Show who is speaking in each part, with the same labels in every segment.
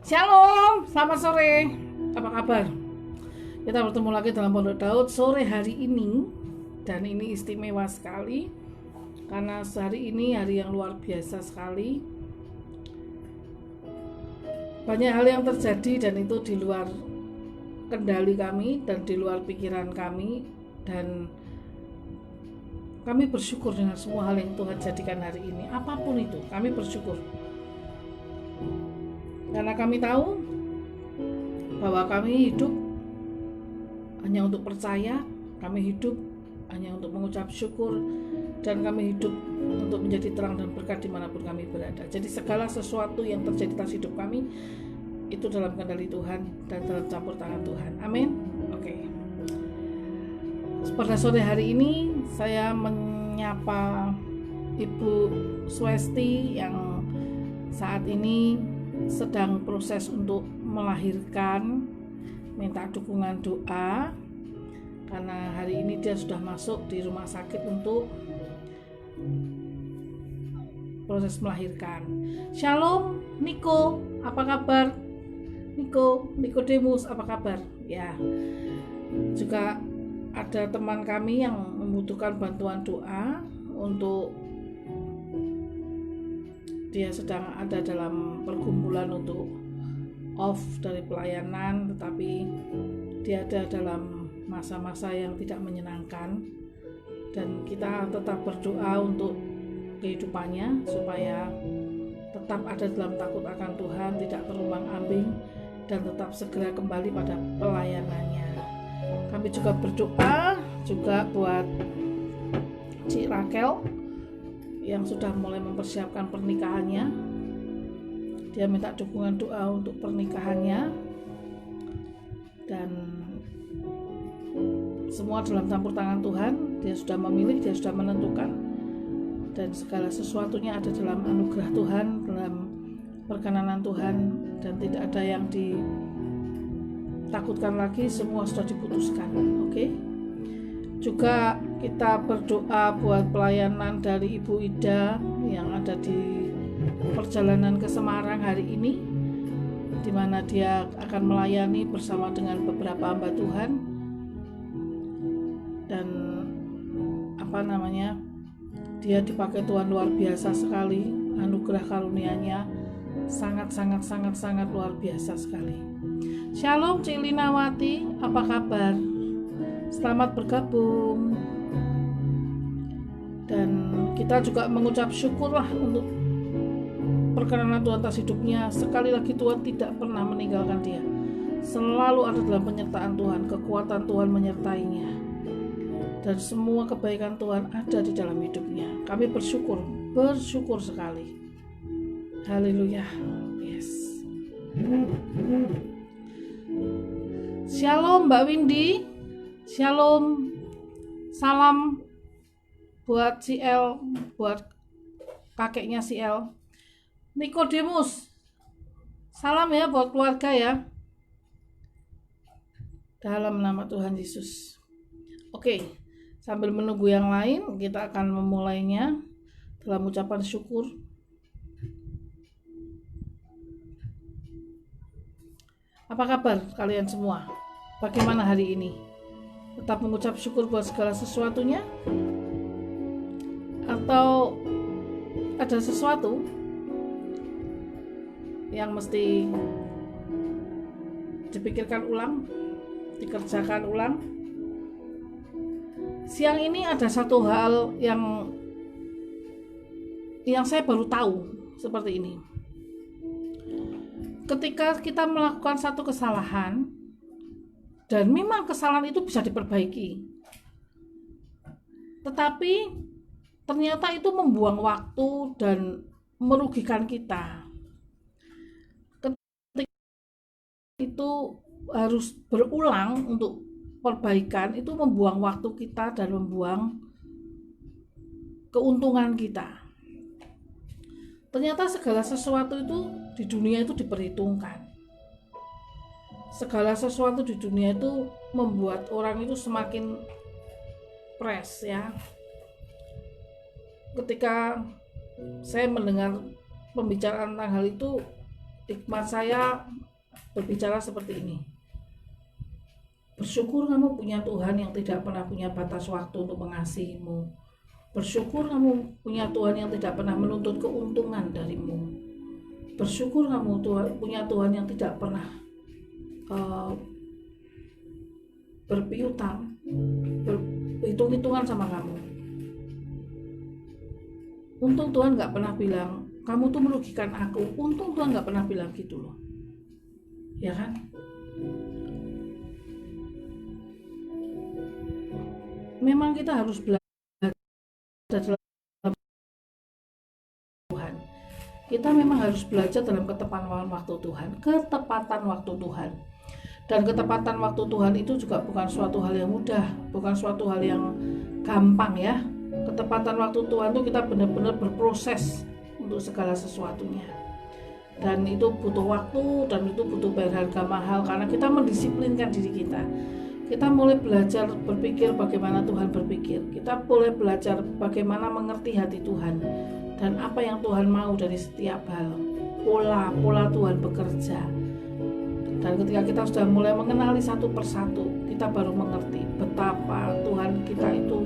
Speaker 1: Shalom, selamat sore. Apa kabar? Kita bertemu lagi dalam Pondok Daud sore hari ini. Dan ini istimewa sekali karena hari ini hari yang luar biasa sekali. Banyak hal yang terjadi dan itu di luar kendali kami dan di luar pikiran kami. Dan kami bersyukur dengan semua hal yang Tuhan jadikan hari ini. Apapun itu, kami bersyukur. Karena kami tahu bahwa kami hidup hanya untuk percaya, kami hidup hanya untuk mengucap syukur, dan kami hidup untuk menjadi terang dan berkat dimanapun kami berada. Jadi segala sesuatu yang terjadi dalam hidup kami itu dalam kendali Tuhan dan dalam campur tangan Tuhan. Amin. Oke. Pada sore hari ini saya menyapa Ibu Swesti yang saat ini sedang proses untuk melahirkan, minta dukungan doa karena hari ini dia sudah masuk di rumah sakit untuk proses melahirkan. Shalom Niko, apa kabar? Nikodemus, apa kabar? Ya, juga ada teman kami yang membutuhkan bantuan doa untuk dia sedang ada dalam pergumulan untuk off dari pelayanan, tetapi dia ada dalam masa-masa yang tidak menyenangkan, dan kita tetap berdoa untuk kehidupannya supaya tetap ada dalam takut akan Tuhan, tidak terumbang-ambing, dan tetap segera kembali pada pelayanannya. Kami juga berdoa juga buat Cik Rakel yang sudah mulai mempersiapkan pernikahannya. Dia minta dukungan doa untuk pernikahannya, dan semua dalam campur tangan Tuhan. Dia sudah memilih, dia sudah menentukan, dan segala sesuatunya ada dalam anugerah Tuhan, dalam perkenanan Tuhan, dan tidak ada yang ditakutkan lagi, semua sudah diputuskan. Oke. Juga kita berdoa buat pelayanan dari Ibu Ida yang ada di perjalanan ke Semarang hari ini, di mana dia akan melayani bersama dengan beberapa hamba Tuhan, dan dia dipakai Tuhan luar biasa sekali. Anugerah karunia-Nya sangat luar biasa sekali. Shalom Cik Linawati, apa kabar? Selamat bergabung. Dan kita juga mengucap syukurlah untuk perkenanan Tuhan atas hidupnya. Sekali lagi Tuhan tidak pernah meninggalkan dia. Selalu ada dalam penyertaan Tuhan, kekuatan Tuhan menyertainya, dan semua kebaikan Tuhan ada di dalam hidupnya. Kami bersyukur sekali. Haleluya. Yes. Shalom Mbak Windy. Shalom. Salam buat CL, buat kakeknya CL. Nikodemus, salam ya buat keluarga ya, dalam nama Tuhan Yesus. Oke, sambil menunggu yang lain, kita akan memulainya dalam ucapan syukur. Apa kabar kalian semua? Bagaimana hari ini? Tetap mengucap syukur buat segala sesuatunya? Atau ada sesuatu yang mesti dipikirkan ulang, dikerjakan ulang? Siang ini ada satu hal yang saya baru tahu seperti ini. Ketika kita melakukan satu kesalahan, dan memang kesalahan itu bisa diperbaiki, tetapi ternyata itu membuang waktu dan merugikan kita. Ketika itu harus berulang untuk perbaikan, itu membuang waktu kita dan membuang keuntungan kita. Ternyata segala sesuatu itu di dunia itu diperhitungkan. Segala sesuatu di dunia itu membuat orang itu semakin press ya. Ketika saya mendengar pembicaraan tentang hal itu, hikmat saya berbicara seperti ini. Bersyukur kamu punya Tuhan yang tidak pernah punya batas waktu untuk mengasihimu. Bersyukur kamu punya Tuhan yang tidak pernah menuntut keuntungan darimu. Bersyukur kamu punya Tuhan yang tidak pernah berpiutang, berhitung-hitungan sama kamu. Untung Tuhan gak pernah bilang, kamu tuh merugikan aku. Untung Tuhan gak pernah bilang gitu loh. Ya kan? Memang kita harus belajar dalam Tuhan. Kita memang harus belajar dalam ketepatan waktu Tuhan. Ketepatan waktu Tuhan. Dan ketepatan waktu Tuhan itu juga bukan suatu hal yang mudah, bukan suatu hal yang gampang ya. Ketepatan waktu Tuhan itu kita benar-benar berproses untuk segala sesuatunya. Dan itu butuh waktu, dan itu butuh bayar harga mahal, karena kita mendisiplinkan diri kita. Kita mulai belajar berpikir bagaimana Tuhan berpikir. Kita mulai belajar bagaimana mengerti hati Tuhan dan apa yang Tuhan mau dari setiap hal. Pola Tuhan bekerja. Dan ketika kita sudah mulai mengenali satu persatu, kita baru mengerti betapa Tuhan kita itu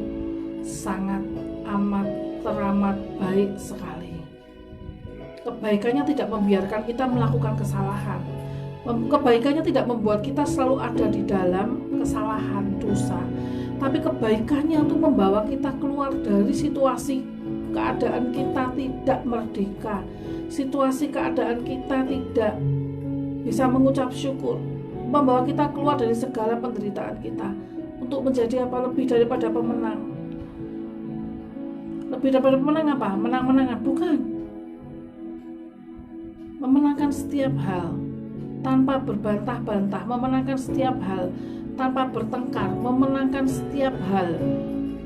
Speaker 1: sangat amat teramat baik sekali. Kebaikannya tidak membiarkan kita melakukan kesalahan. Kebaikannya tidak membuat kita selalu ada di dalam kesalahan, dosa. Tapi kebaikannya untuk membawa kita keluar dari situasi keadaan kita tidak merdeka, situasi keadaan kita tidak bisa mengucap syukur, membawa kita keluar dari segala penderitaan kita untuk menjadi apa? Lebih daripada pemenang. Lebih daripada pemenang apa? Menang-menangan? Bukan. Memenangkan setiap hal tanpa berbantah-bantah, memenangkan setiap hal tanpa bertengkar, memenangkan setiap hal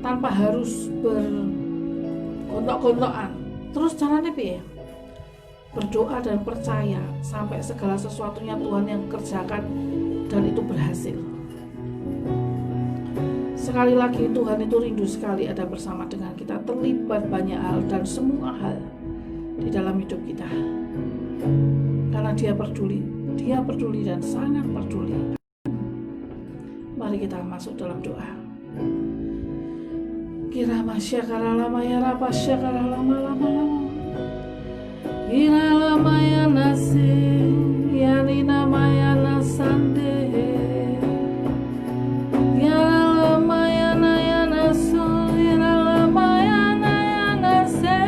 Speaker 1: tanpa harus bergontok-gontokan. Terus caranya piye? Berdoa dan percaya sampai segala sesuatunya Tuhan yang kerjakan dan itu berhasil. Sekali lagi Tuhan itu rindu sekali ada bersama dengan kita, terlibat banyak hal dan semua hal di dalam hidup kita. Karena Dia peduli dan sangat peduli. Mari kita masuk dalam doa. Kira masyakara lama ya rapa syakara lama. Kira lama ya nasi ya nina maya nasande. Ya lama ya naya naso ya lama ya naya nase.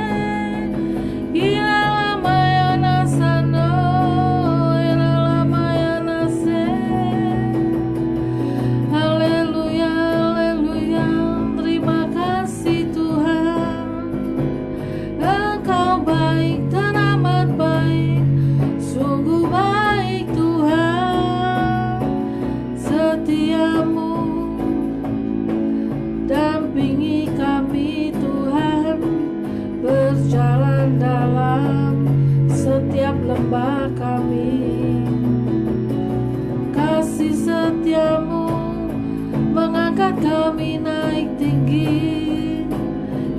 Speaker 1: Kira lama ya nasano. Dampingi kami Tuhan, berjalan dalam setiap lembah kami. Kasih setiamu mengangkat kami naik tinggi,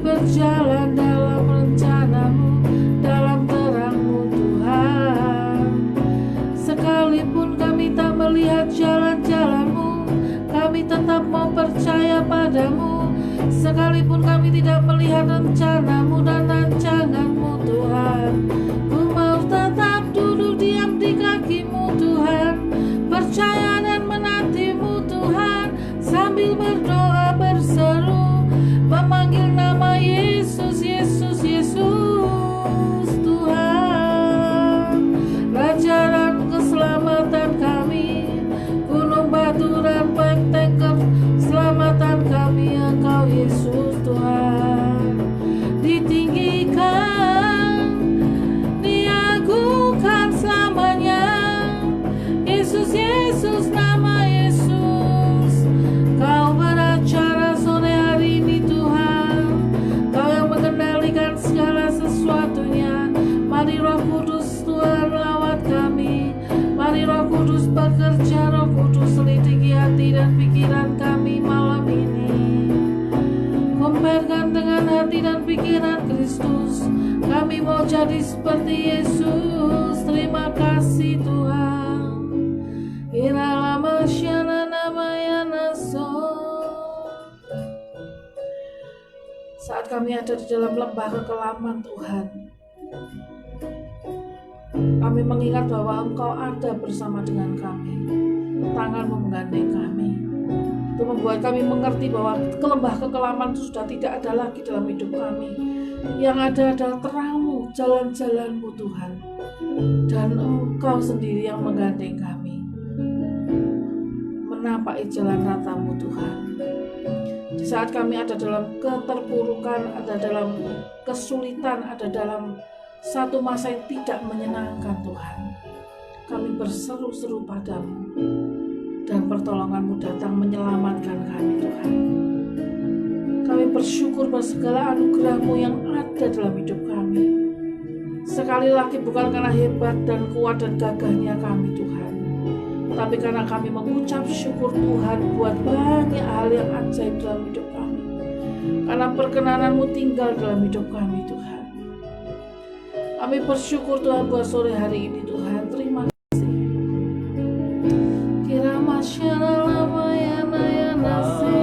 Speaker 1: berjalan dalam rencanamu, dalam terangmu Tuhan. Sekalipun kami tak melihat jalan-jalanmu, kami tetap mau percaya padamu. Sekalipun kami tidak melihat rencanamu dan rancanganmu Tuhan, ku mau tetap duduk diam di kakimu Tuhan, percaya dan menantimu Tuhan, sambil berdoa berseru, memanggil nama Yesus, Yesus, Yesus Tuhan. Raja dan keselamatan kami, gunung batu dan benteng keselamatan kami, Engkau Yesus Tuhan. Ditinggikan, diagungkan selamanya, Yesus, Yesus, nama Yesus. Kau beracara sore hari ini Tuhan, Kau yang mengendalikan segala sesuatunya. Mari Roh Kudus Tuhan lawat kami, mari Roh Kudus bekerja, Roh Kudus selidiki hati dan pikiran kami malam ini. Komparkan dengan hati dan pikiran Kristus, kami mau jadi seperti Yesus. terima kasih Tuhan. Saat kami ada di dalam lembah kekelaman Tuhan, kami mengingat bahwa Engkau ada bersama dengan kami. Tangan-Mu menggandeng kami. Itu membuat kami mengerti bahwa lembah kekelaman itu sudah tidak ada lagi dalam hidup kami. Yang ada adalah terang-Mu, jalan-jalan-Mu Tuhan. Dan Engkau sendiri yang menggandeng kami menapaki jalan rata-Mu Tuhan. Di saat kami ada dalam keterpurukan, ada dalam kesulitan, ada dalam satu masa yang tidak menyenangkan Tuhan, kami berseru-seru padamu dan pertolongan-Mu datang menyelamatkan kami Tuhan. Kami bersyukur bahwa segala anugerah-Mu yang ada dalam hidup kami. Sekali lagi bukan karena hebat dan kuat dan gagahnya kami Tuhan, tapi karena kami mengucap syukur Tuhan buat banyak hal yang ajaib dalam hidup kami. Karena perkenanan-Mu tinggal dalam hidup kami Tuhan. Kami bersyukur Tuhan buat sore hari ini Tuhan. Terima kasih. Kira masyarakat mayana ya nasib.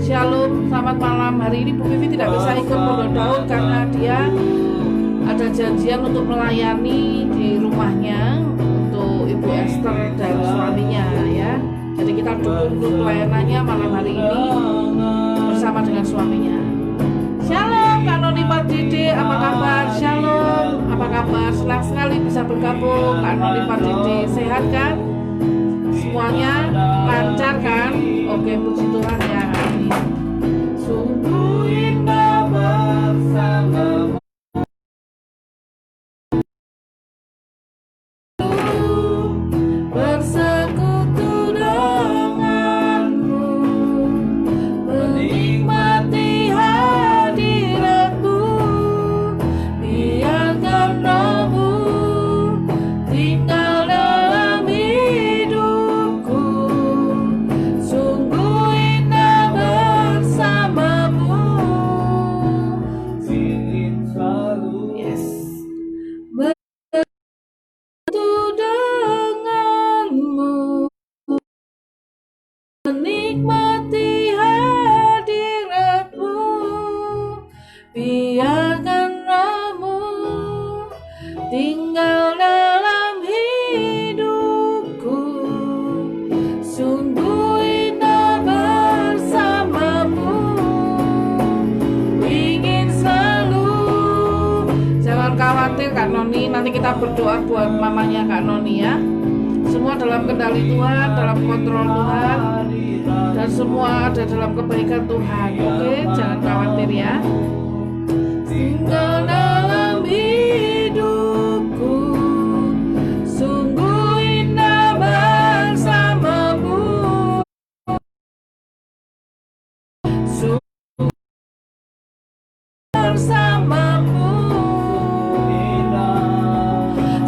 Speaker 1: Shalom, selamat malam. Hari ini Bu Vivi tidak bisa ikut Pondok Daun karena dia ada janjian untuk melayani di rumahnya untuk Ibu Esther dan suaminya ya. Jadi kita dukung untuk pelayanannya malam hari ini bersama dengan suaminya. Shalom Kak Noni Pardede, apa kabar? Shalom, apa kabar? Senang sekali bisa bergabung. Kak Noni Pardede, sehat kan? Semuanya lancar kan? Oke, puji Tuhan ya. Sungguh indah bersamamu. Menikmati hadiratmu, biarkan Roh-Mu tinggal dalam hidupku, kita berdoa buat mamanya Kak Noni ya. Semua dalam kendali Tuhan, dalam kontrol Tuhan, dan semua ada dalam kebaikan Tuhan. Oke, jangan khawatir ya. Tinggal dalam hidupku, sungguh indah bersamamu, sungguh bersamamu,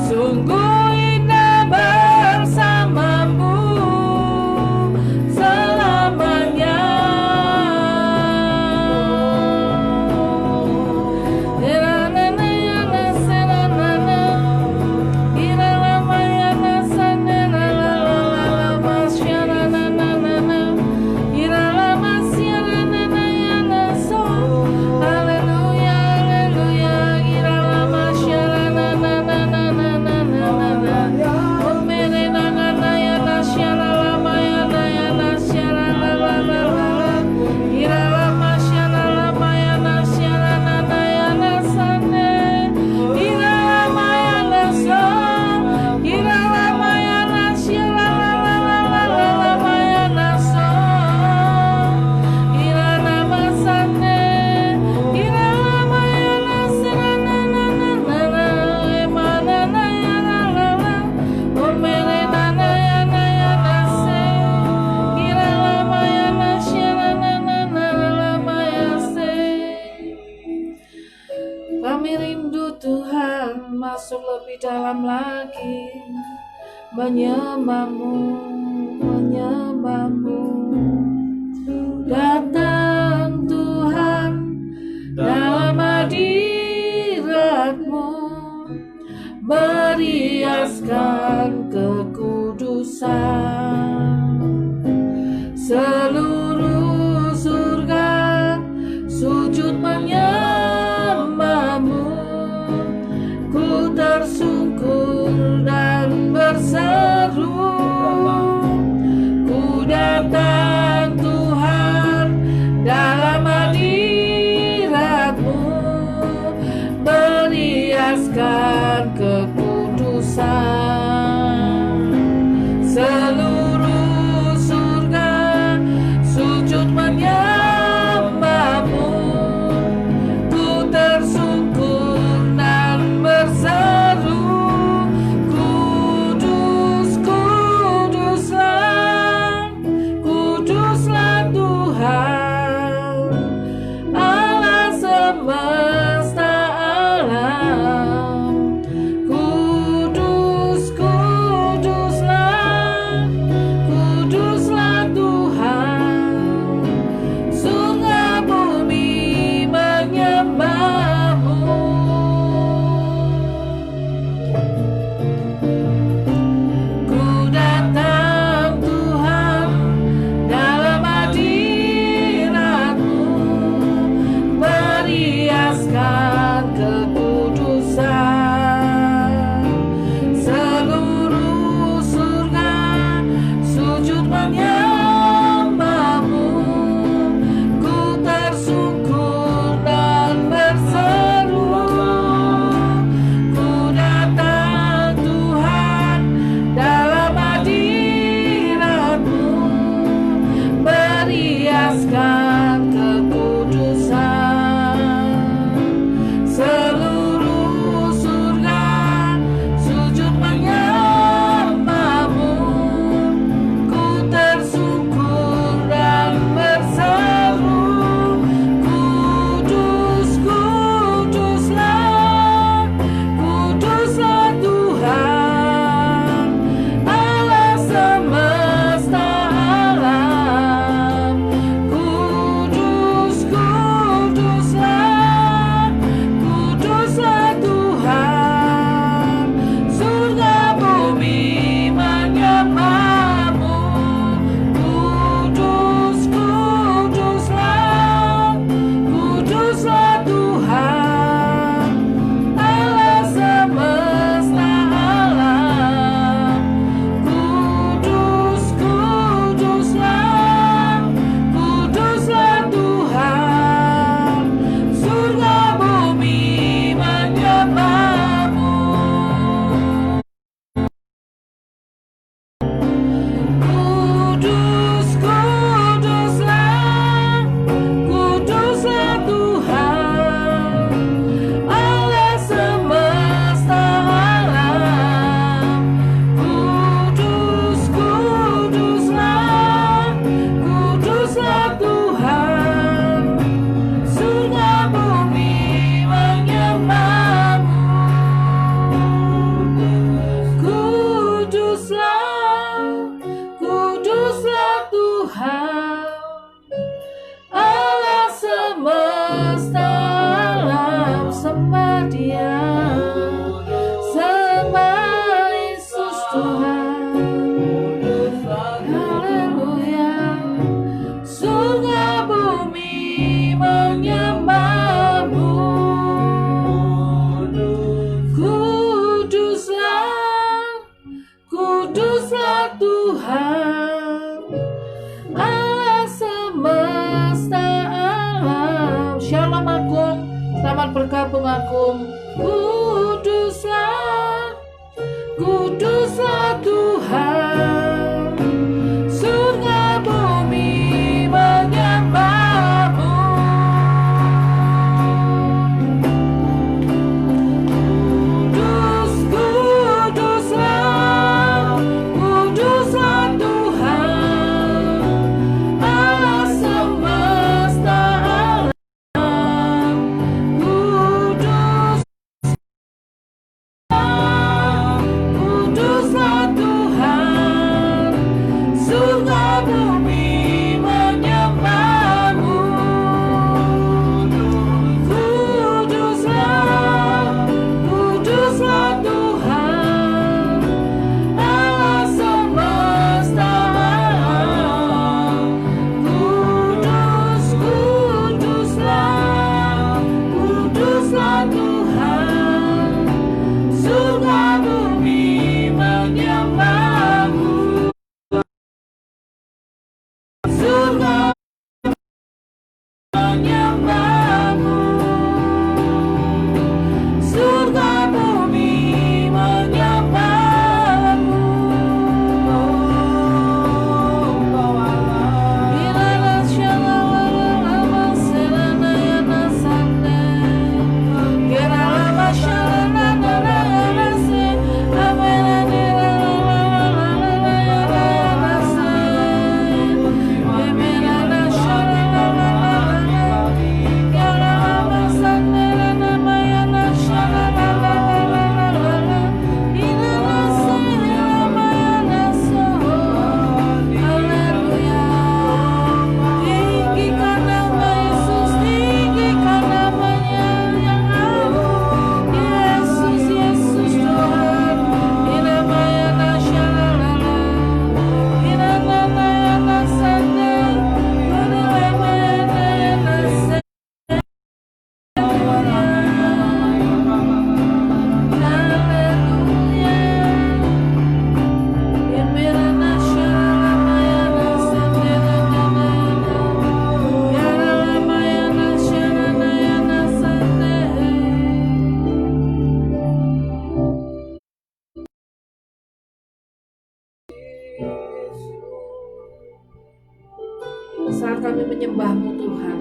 Speaker 1: sungguh indah bersamamu selamanya. Kami rindu Tuhan masuk lebih dalam lagi, menyembahmu, menyembahmu. Datang Tuhan dalam hadirat-Mu, beriaskan kekudusan. Seluruh surga sujud menyembahmu, ku tersungkur dan berseru, ku datang Tuhan dalam hadirat-Mu, beriaskan kekudusan. Seluruh surga sujud menyembahmu, ku tersungkur dan berseru, kudus, kuduslah, kuduslah Tuhan Allah semesta alam. Kudus, kuduslah, kuduslah Tuhan, surga bumi menyembahmu. Ku datang Tuhan dalam hadirat-Mu, beriaskan kekudusan. Seluruh surga sujud menyembahmu, ku tersungkur dan berseru, ku datang Tuhan dalam hadirat-Mu, beriaskan kekudusan. Seluruh surga sujud menyembahmu, ku tersungkur dan berseru, kudus, kuduslah, kuduslah Tuhan Allah semesta alam. Kudus, berkabung agung. Kuduslah, kuduslah Tuhan, surga bumi menyembah-Mu. Kudus, kuduslah, kuduslah Tuhan, Allah semesta alam. Kudus, kuduslah Tuhan, surga bumi menyembah-Mu. Kuduslah, kuduslah Tuhan, Allah semesta alam. Kudus, kuduslah, kuduslah Tuhan, surga bumi menyembah-Mu. Surga menyembah-Mu. Surga bumi menyembah-Mu. Ilana shalala selana yana sande, gerala shalana yana se, amena yana se, emena shalala gerala sande yana yana shalala ilana se yana so. Haleluya. Tinggikan nama Yesus, tinggikan namanya yang agung. Yesus, Yesus Tuhan. Inamaya shalala, inamaya sande, inamaya se. Saat kami menyembah-Mu Tuhan,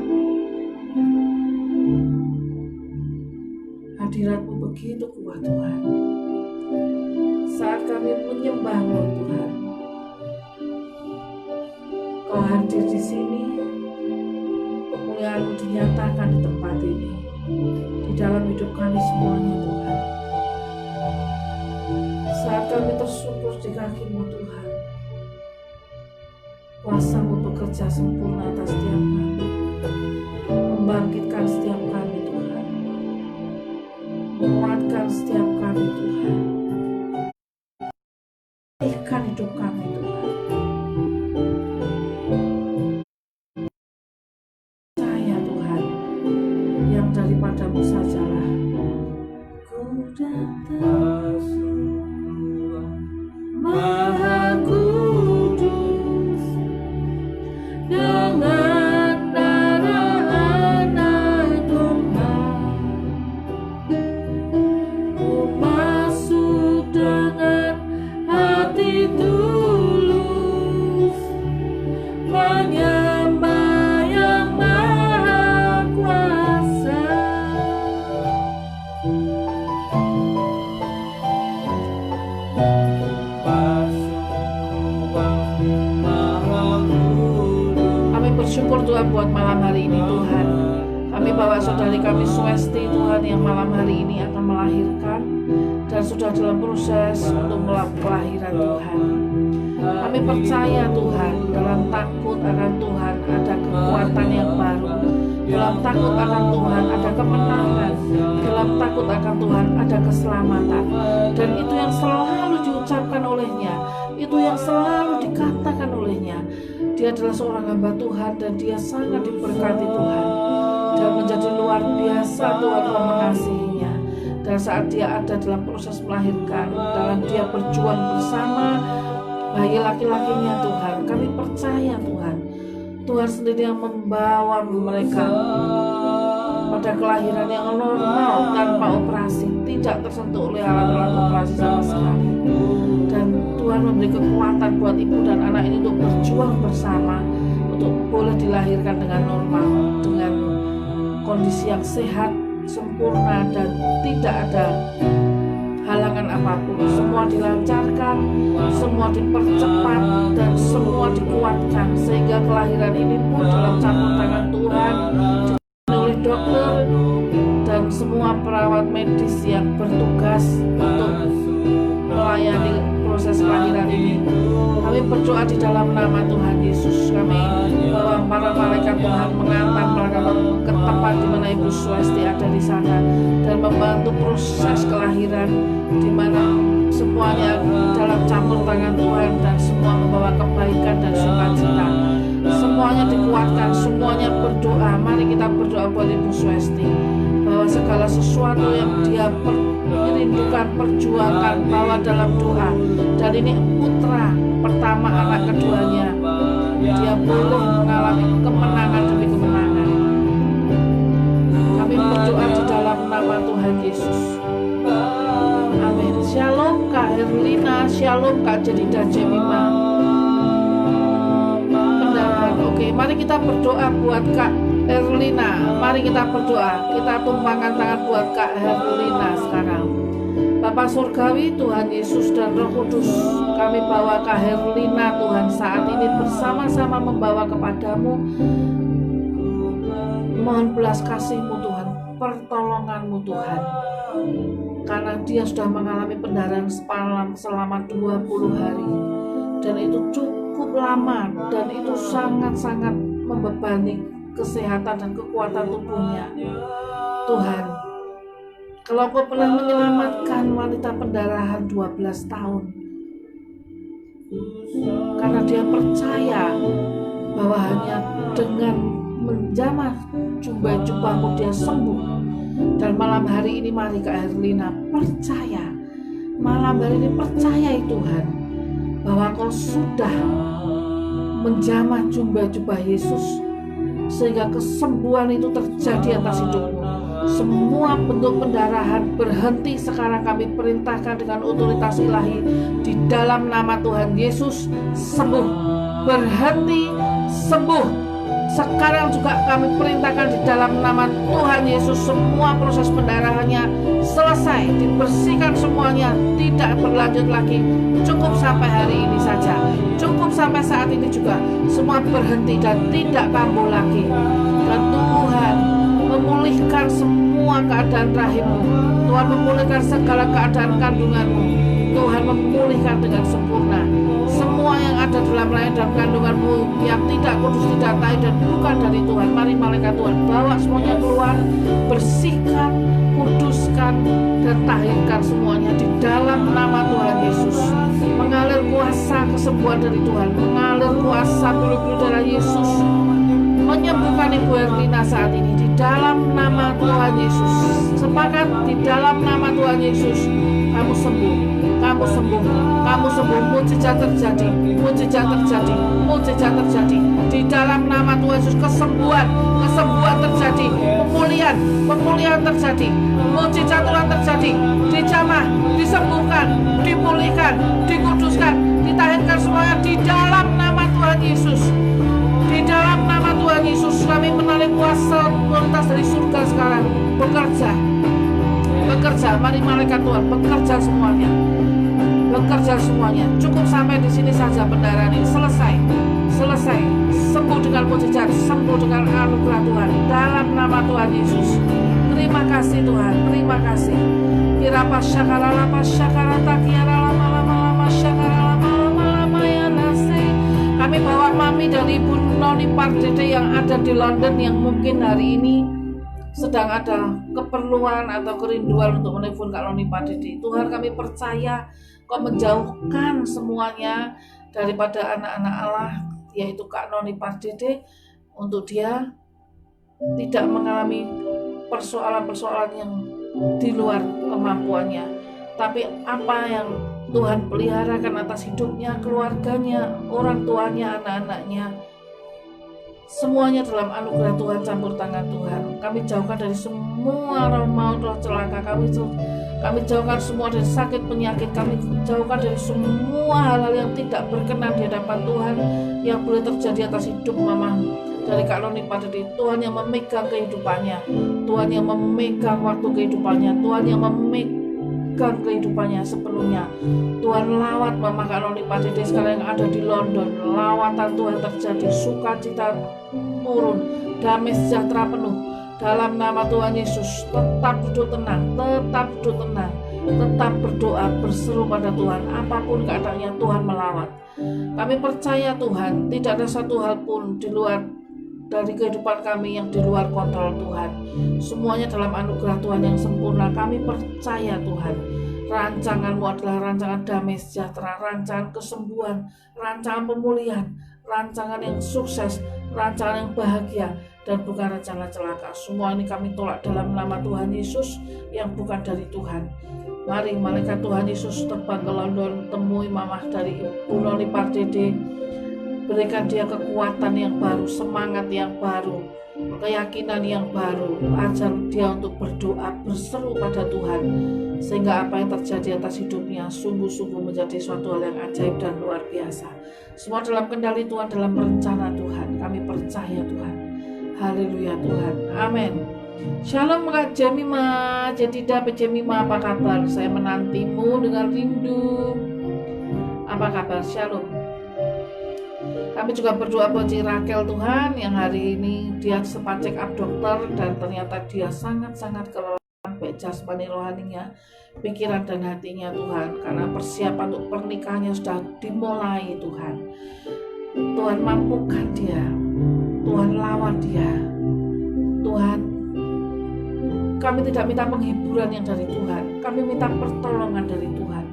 Speaker 1: hadirat-Mu begitu kuat Tuhan. Saat kami menyembah-Mu Tuhan, Kau hadir di sini, kemuliaan-Mu dinyatakan di tempat ini, di dalam hidup kami semuanya Tuhan. Saat kami tersungkur di kaki-Mu Tuhan, kuasa-Mu bekerja sempurna atas setiap kami, membangkitkan setiap kami Tuhan, menguatkan setiap kami Tuhan, pulihkan hidup kami Tuhan. Saya Tuhan, yang daripada-Mu sajalah ku datang. Maha kudus, dengan darah anak Tuhan, ku masuk dengan hati tulus, menyembah yang Maha Kuasa. Kami bersyukur Tuhan buat malam hari ini Tuhan. Kami bawa saudari kami Swesti Tuhan yang malam hari ini akan melahirkan dan sudah dalam proses untuk kelahiran Tuhan. Kami percaya Tuhan, dalam takut akan Tuhan ada kekuatan yang baru. Dalam takut akan Tuhan ada kemenangan. Dalam takut akan Tuhan ada keselamatan. Dan itu yang selalu diucapkan olehnya, itu yang selalu dikatakan olehnya. Dia adalah seorang hamba Tuhan dan dia sangat diberkati Tuhan. Dan menjadi luar biasa Tuhan mengasihinya. Dan saat dia ada dalam proses melahirkan, dalam dia berjuang bersama bayi laki-lakinya Tuhan, kami percaya Tuhan, Tuhan sendiri yang membawa mereka pada kelahiran yang normal tanpa operasi, tidak tersentuh oleh alat-alat operasi sama sekali. Dan Tuhan memberi kekuatan buat ibu dan anak ini untuk berjuang bersama, untuk boleh dilahirkan dengan normal, dengan kondisi yang sehat, sempurna, dan tidak ada halangan apapun. Semua dilancarkan, semua dipercepat, dan semua dikuatkan, sehingga kelahiran ini pun dalam campur tangan Tuhan, oleh dokter dan semua perawat medis yang bertugas untuk melayani proses kelahiran ini. Kami berdoa di dalam nama Tuhan Yesus. Kami bawa para malaikat Tuhan mengantar mereka ke tempat di mana Ibu Swasti ada di sana dan membantu proses kelahiran, di mana semuanya dalam campur tangan Tuhan dan semua membawa kebaikan dan sukacita. Semuanya dikuatkan, semuanya berdoa. Mari kita berdoa buat Ibu Swasti, bahwa segala sesuatu yang dia rindukan, perjuangkan, bawa dalam doa. Dan ini putra pertama anak keduanya, dia boleh mengalami kemenangan demi kemenangan. Kami berdoa di dalam nama Tuhan Yesus. Amin. Shalom Kak Herlina, shalom Kak Jedida Jemima. Oke, mari kita berdoa buat Kak Herlina. Mari kita berdoa. Kita tumpahkan tangan buat Kak Herlina sekarang. Bapa Surgawi, Tuhan Yesus dan Roh Kudus, kami bawa Kak Herlina Tuhan saat ini bersama-sama membawa kepadamu. Mohon belas kasih-Mu Tuhan, pertolongan-Mu Tuhan. Karena dia sudah mengalami pendarahan selama 20 hari. Dan itu cukup lama, dan itu sangat-sangat membebani kesehatan dan kekuatan tubuhnya. Tuhan, kalau Kau pernah menyelamatkan wanita pendarahan 12 tahun, karena dia percaya bahwa hanya dengan menjamah jubah-jubahmu dia sembuh. Dan malam hari ini mari Kak Herlina percaya, malam hari ini percayai Tuhan bahwa Kau sudah menjamah jubah-jubah Yesus sehingga kesembuhan itu terjadi atas hidupmu. Semua bentuk pendarahan berhenti sekarang. Kami perintahkan dengan otoritas ilahi di dalam nama Tuhan Yesus, sembuh, berhenti, sembuh. Sekarang juga kami perintahkan di dalam nama Tuhan Yesus, semua proses pendarahannya selesai, dibersihkan semuanya, tidak berlanjut lagi. Cukup sampai hari ini saja, cukup sampai saat ini juga, semua berhenti dan tidak kambuh lagi. Dan Tuhan memulihkan semua keadaan rahimmu, Tuhan memulihkan segala keadaan kandunganmu, Tuhan memulihkan dengan sempurna semua yang ada dalam rahim dan kandunganmu yang tidak kudus, tidak taat dan bukan dari Tuhan. Mari malaikat Tuhan bawa semuanya keluar, bersihkan, kuduskan dan tahirkan semuanya di dalam nama Tuhan Yesus. Mengalir kuasa kesembuhan dari Tuhan, mengalir kuasa bulu-bulu darah Yesus menyembuhkan Ibu Herlina saat ini di dalam nama Tuhan Yesus. Sepakat di dalam nama Tuhan Yesus. Kamu sembuh, kamu sembuh, kamu sembuh. Mujizat terjadi, mujizat terjadi, mujizat terjadi di dalam nama Tuhan Yesus. Kesembuhan, kesembuhan terjadi, pemulihan, pemulihan terjadi, mujizat Tuhan terjadi, dijamah, disembuhkan, dipulihkan, dikuduskan, ditahirkan semuanya di dalam nama Tuhan Yesus. Di dalam nama Tuhan Yesus kami menarik kuasa otoritas dari surga sekarang bekerja, bekerja. Mari malaikat Tuhan bekerja semuanya, bekerja semuanya. Cukup sampai di sini saja pendarahan ini selesai, selesai. Sembuh dengan mujizat, sembuh dengan anugerah Tuhan dalam nama Tuhan Yesus. Terima kasih Tuhan, terima kasih. Kirapa syakara lapa syakara takiara lama lama lama syakara lama lama lama ya nasi. Kami bawa mami dari Ibu Noni Pardede yang ada di London, yang mungkin hari ini sedang ada keperluan atau kerinduan untuk menelpon Kak Noni Pardede. Tuhan, kami percaya Kau menjauhkan semuanya daripada anak-anak Allah, yaitu Kak Noni Pardede, untuk dia tidak mengalami persoalan-persoalan yang di luar kemampuannya. Tapi apa yang Tuhan peliharakan atas hidupnya, keluarganya, orang tuanya, anak-anaknya, Semuanya dalam anugerah Tuhan, campur tangan Tuhan. Kami jauhkan dari semua roh maut, roh celaka. Kami jauhkan semua dari sakit penyakit. Kami jauhkan dari semua hal-hal yang tidak berkenan di hadapan Tuhan yang boleh terjadi atas hidup Mama dari Kak Noni Pardede. Tuhan yang memegang kehidupannya, Tuhan yang memegang waktu kehidupannya, Tuhan yang memegang kehidupannya sepenuhnya. Tuhan lawat Mama Kak Noni Pardede sekarang yang ada di London. Lawatan Tuhan terjadi, sukacita turun, damai sejahtera penuh dalam nama Tuhan Yesus. Tetap duduk tenang, tetap duduk tenang, tetap berdoa, berseru pada Tuhan. Apapun keadaannya, Tuhan melawat. Kami percaya Tuhan, tidak ada satu hal pun di luar dari kehidupan kami yang di luar kontrol Tuhan. Semuanya dalam anugerah Tuhan yang sempurna. Kami percaya Tuhan, rancangan-Mu adalah rancangan damai sejahtera, rancangan kesembuhan, rancangan pemulihan, rancangan yang sukses, rancangan yang bahagia, dan bukan rencana celaka. Semua ini kami tolak dalam nama Tuhan Yesus yang bukan dari Tuhan. Mari malaikat Tuhan Yesus terbang ke London, temui Mama dari Ibu Noni Pardede, berikan dia kekuatan yang baru, semangat yang baru, keyakinan yang baru. Ajar dia untuk berdoa, berseru pada Tuhan, sehingga apa yang terjadi atas hidupnya sungguh-sungguh menjadi suatu hal yang ajaib dan luar biasa. Semua dalam kendali Tuhan, dalam rencana Tuhan. Kami percaya Tuhan. Haleluya Tuhan. Amin. Shalom Kak Jemima, Jedida Jemima, apa kabar? Saya menantimu dengan rindu. Apa kabar? Shalom. Kami juga berdoa buat Rakel Tuhan yang hari ini dia sempat check up dokter dan ternyata dia sangat-sangat kelelahan baik jasmani rohaninya, pikiran dan hatinya Tuhan, karena persiapan untuk pernikahannya sudah dimulai Tuhan. Tuhan mampukan dia, Tuhan lawan dia. Tuhan, kami tidak minta penghiburan yang dari Tuhan, kami minta pertolongan dari Tuhan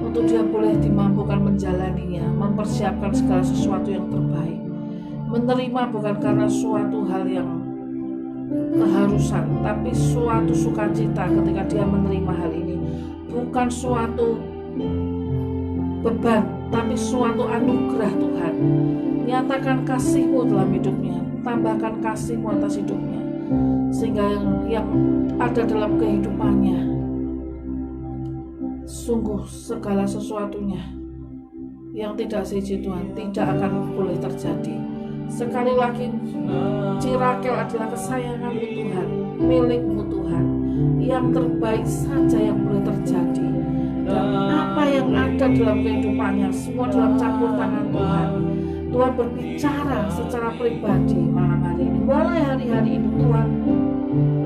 Speaker 1: untuk dia boleh dimampukan menjalaninya, mempersiapkan segala sesuatu yang terbaik, menerima bukan karena suatu hal yang keharusan, tapi suatu sukacita ketika dia menerima hal ini, bukan suatu beban, tapi suatu anugerah Tuhan. Nyatakan kasih-Mu dalam hidupnya, tambahkan kasih-Mu atas hidupnya, sehingga yang ada dalam kehidupannya sungguh segala sesuatunya yang tidak seizin Tuhan tidak akan boleh terjadi. Sekali lagi, Rakel adalah kesayangan-Mu Tuhan, milik-Mu Tuhan, yang terbaik saja yang boleh terjadi. Dan apa yang ada dalam kehidupannya semua dalam campur tangan Tuhan. Tuhan berbicara secara pribadi malam hari ini. Mulai hari-hari ini Tuhan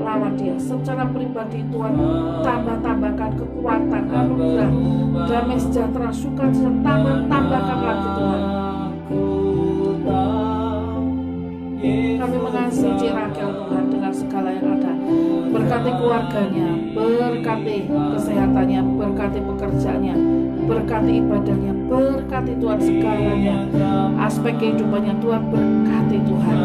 Speaker 1: lawan dia secara pribadi. Tuhan tambahkan kekuatan, anugerah, damai sejahtera, sukacita, tambahkan lagi Tuhan. Kami mengasihi Rakel Tuhan dengan segala yang ada. Berkati keluarganya, berkati kesehatannya, berkati pekerjaannya, berkati ibadahnya, berkati Tuhan segalanya, aspek kehidupannya Tuhan berkati Tuhan,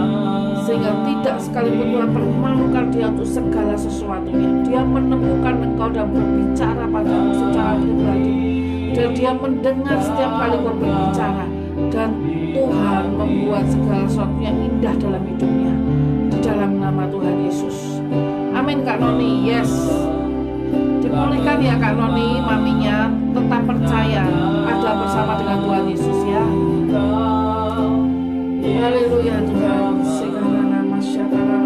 Speaker 1: sehingga tidak sekalipun Tuhan permalukan dia untuk segala sesuatunya. Dia menemukan Engkau dan berbicara padamu secara pribadi, dan dia mendengar setiap kali Kau berbicara, dan Tuhan membuat segala sesuatu yang indah dalam hidupnya di dalam nama Tuhan Yesus. Amin Kak Noni. Yes, dipulihkan ya Kak Noni, maminya. Tetap percaya ada bersama dengan Tuhan Yesus ya. Haleluya Tuhan. Segala nama syakara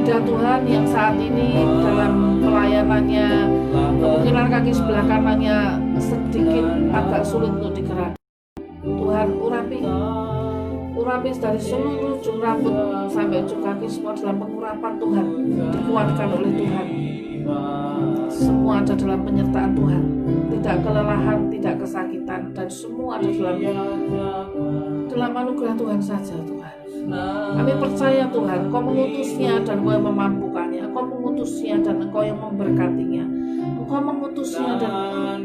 Speaker 1: nama Tuhan yang saat ini dalam pelayanannya kemungkinan kaki sebelah kanannya sedikit agak sulit untuk digerak. Tuhan urapi dari seluruh ujung rambut sampai ujung kaki, semua dalam pengurapan Tuhan, dikuatkan oleh Tuhan. Semua ada dalam penyertaan Tuhan, tidak kelelahan, tidak kesakitan, dan semua ada dalam anugerah Tuhan saja Tuhan. Kami percaya Tuhan, Kau mengutusnya dan Kau yang memampukannya. Kau mengutusnya dan Engkau yang memberkatinya. Engkau mengutusnya dan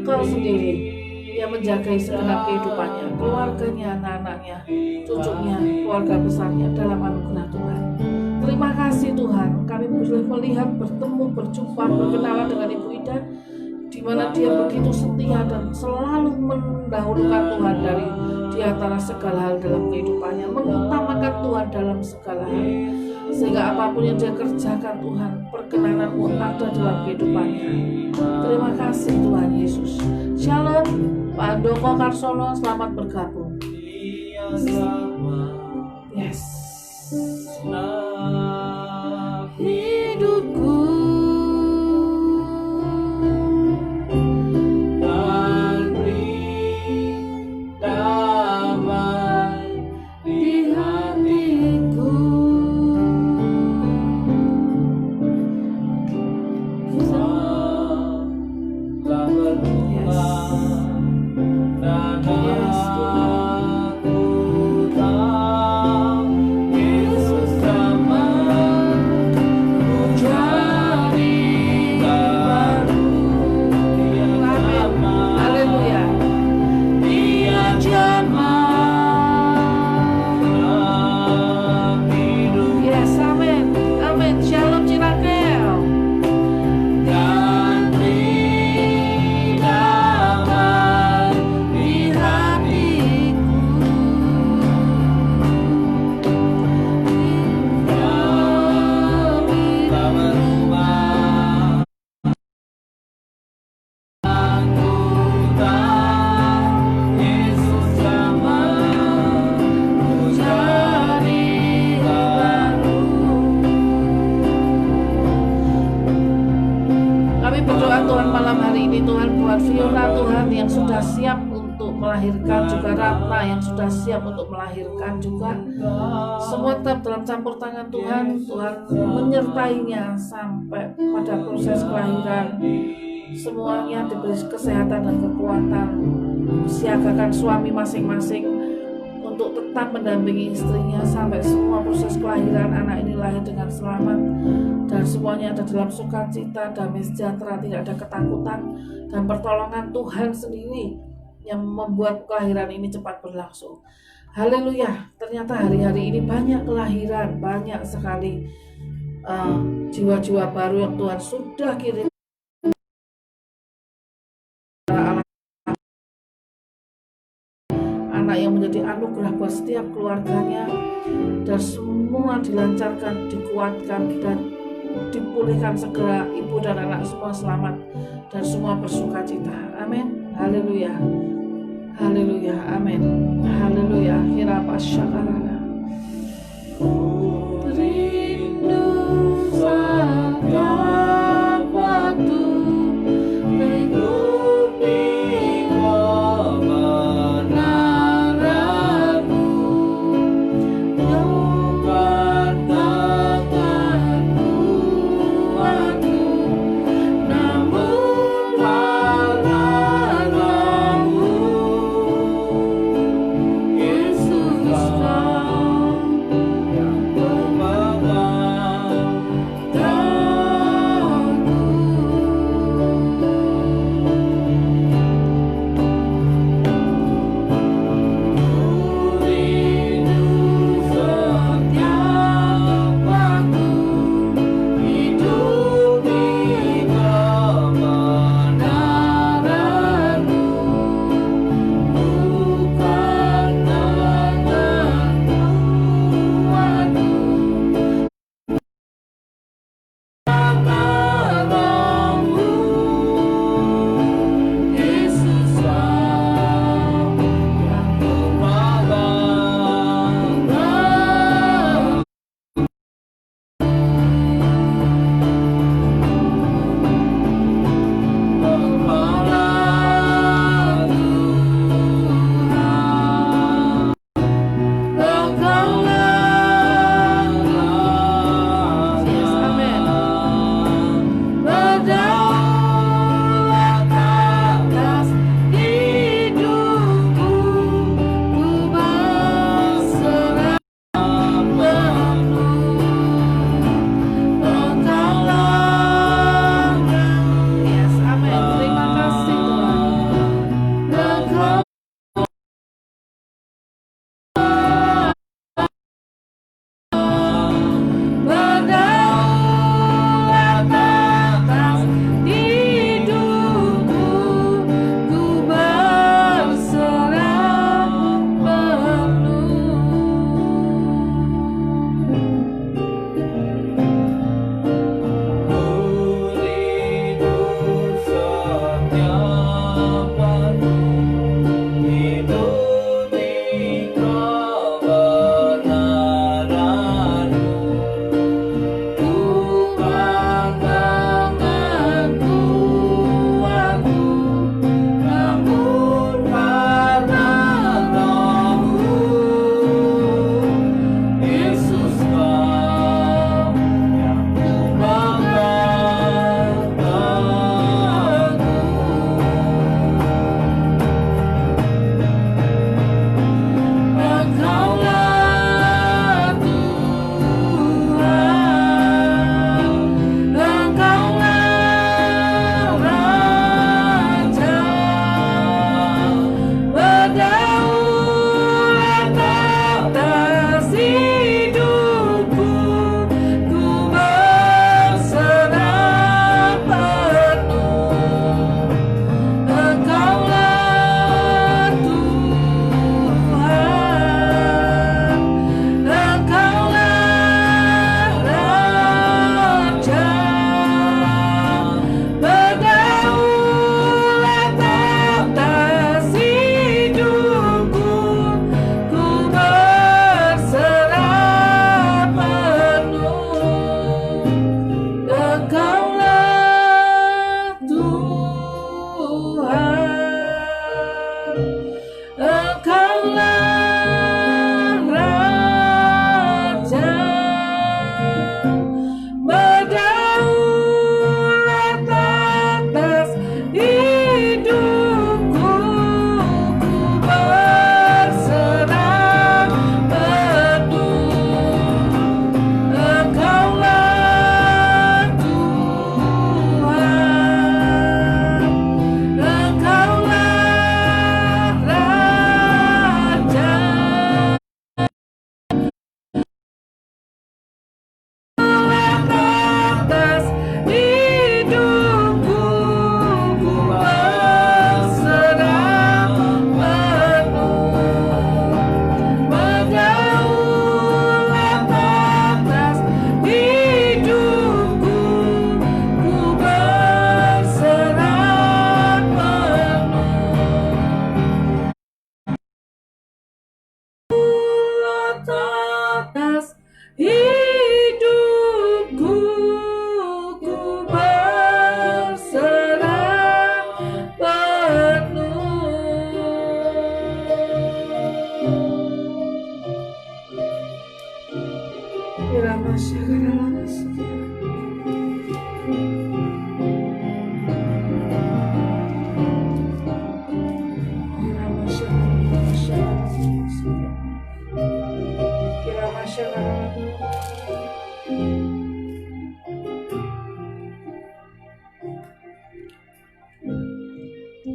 Speaker 1: Engkau sendiri yang menjagai segenap kehidupannya, keluarganya, anak-anaknya, cucunya, keluarga besarnya dalam anugerah Tuhan. Terima kasih Tuhan, kami boleh melihat, bertemu, berjumpa, berkenalan dengan Ibu Ida, di mana dia begitu setia dan selalu mendahulukan Tuhan di antara segala hal dalam kehidupannya, mengutamakan Tuhan dalam segala hal, sehingga apapun yang dia kerjakan Tuhan, perkenanan-Mu ada dalam kehidupannya. Terima kasih Tuhan Yesus. Shalom, Pak Andoko Karsono, selamat bergabung. Yes. Hidupku melahirkan, juga Ratna yang sudah siap untuk melahirkan juga. Semua tetap dalam campur tangan Tuhan. Tuhan menyertainya sampai pada proses kelahiran. Semuanya diberi kesehatan dan kekuatan. Siagakan suami masing-masing untuk tetap mendampingi istrinya sampai semua proses kelahiran anak ini lahir dengan selamat, dan semuanya ada dalam sukacita, damai sejahtera, tidak ada ketakutan, dan pertolongan Tuhan sendiri yang membuat kelahiran ini cepat berlangsung. Haleluya. Ternyata hari-hari ini banyak kelahiran, banyak sekali jiwa-jiwa baru yang Tuhan sudah kirim. Anak yang menjadi anugerah buat setiap keluarganya, dan semua dilancarkan, dikuatkan, dan dipulihkan segera. Ibu dan anak semua selamat dan semua bersukacita. Amin. Haleluya. Haleluya. Amin. Haleluya. Hirapa syakarana. Rindu setiap waktu mengikuti kebenaran-Mu, bukan takkan kuatku, namun padamu Yesus Kau yang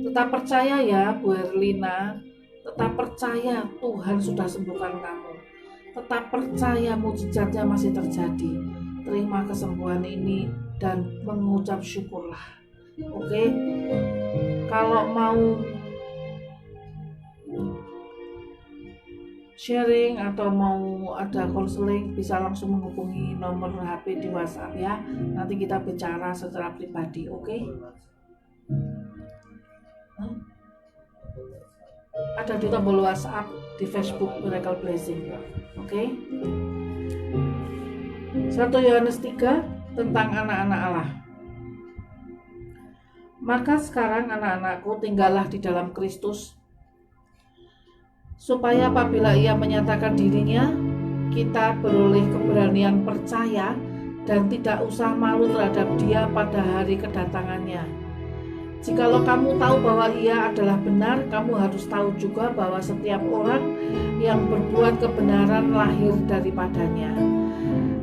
Speaker 1: Tetap percaya ya Bu Erlina, tetap percaya Tuhan sudah sembuhkan kamu. Tetap percaya mujizatnya masih terjadi. Terima kesembuhan ini dan mengucap syukurlah. Oke? Kalau mau sharing atau mau ada konseling, bisa langsung menghubungi nomor HP di WhatsApp ya. Nanti kita bicara secara pribadi, oke? Ada di tombol WhatsApp di Facebook Miracle Blessing, oke? 1 Yohanes 3 tentang anak-anak Allah. Maka sekarang anak-anakku, tinggallah di dalam Kristus, supaya apabila ia menyatakan dirinya, kita beroleh keberanian percaya dan tidak usah malu terhadap dia pada hari kedatangannya. Jikalau kamu tahu bahwa ia adalah benar, kamu harus tahu juga bahwa setiap orang yang berbuat kebenaran lahir daripadanya.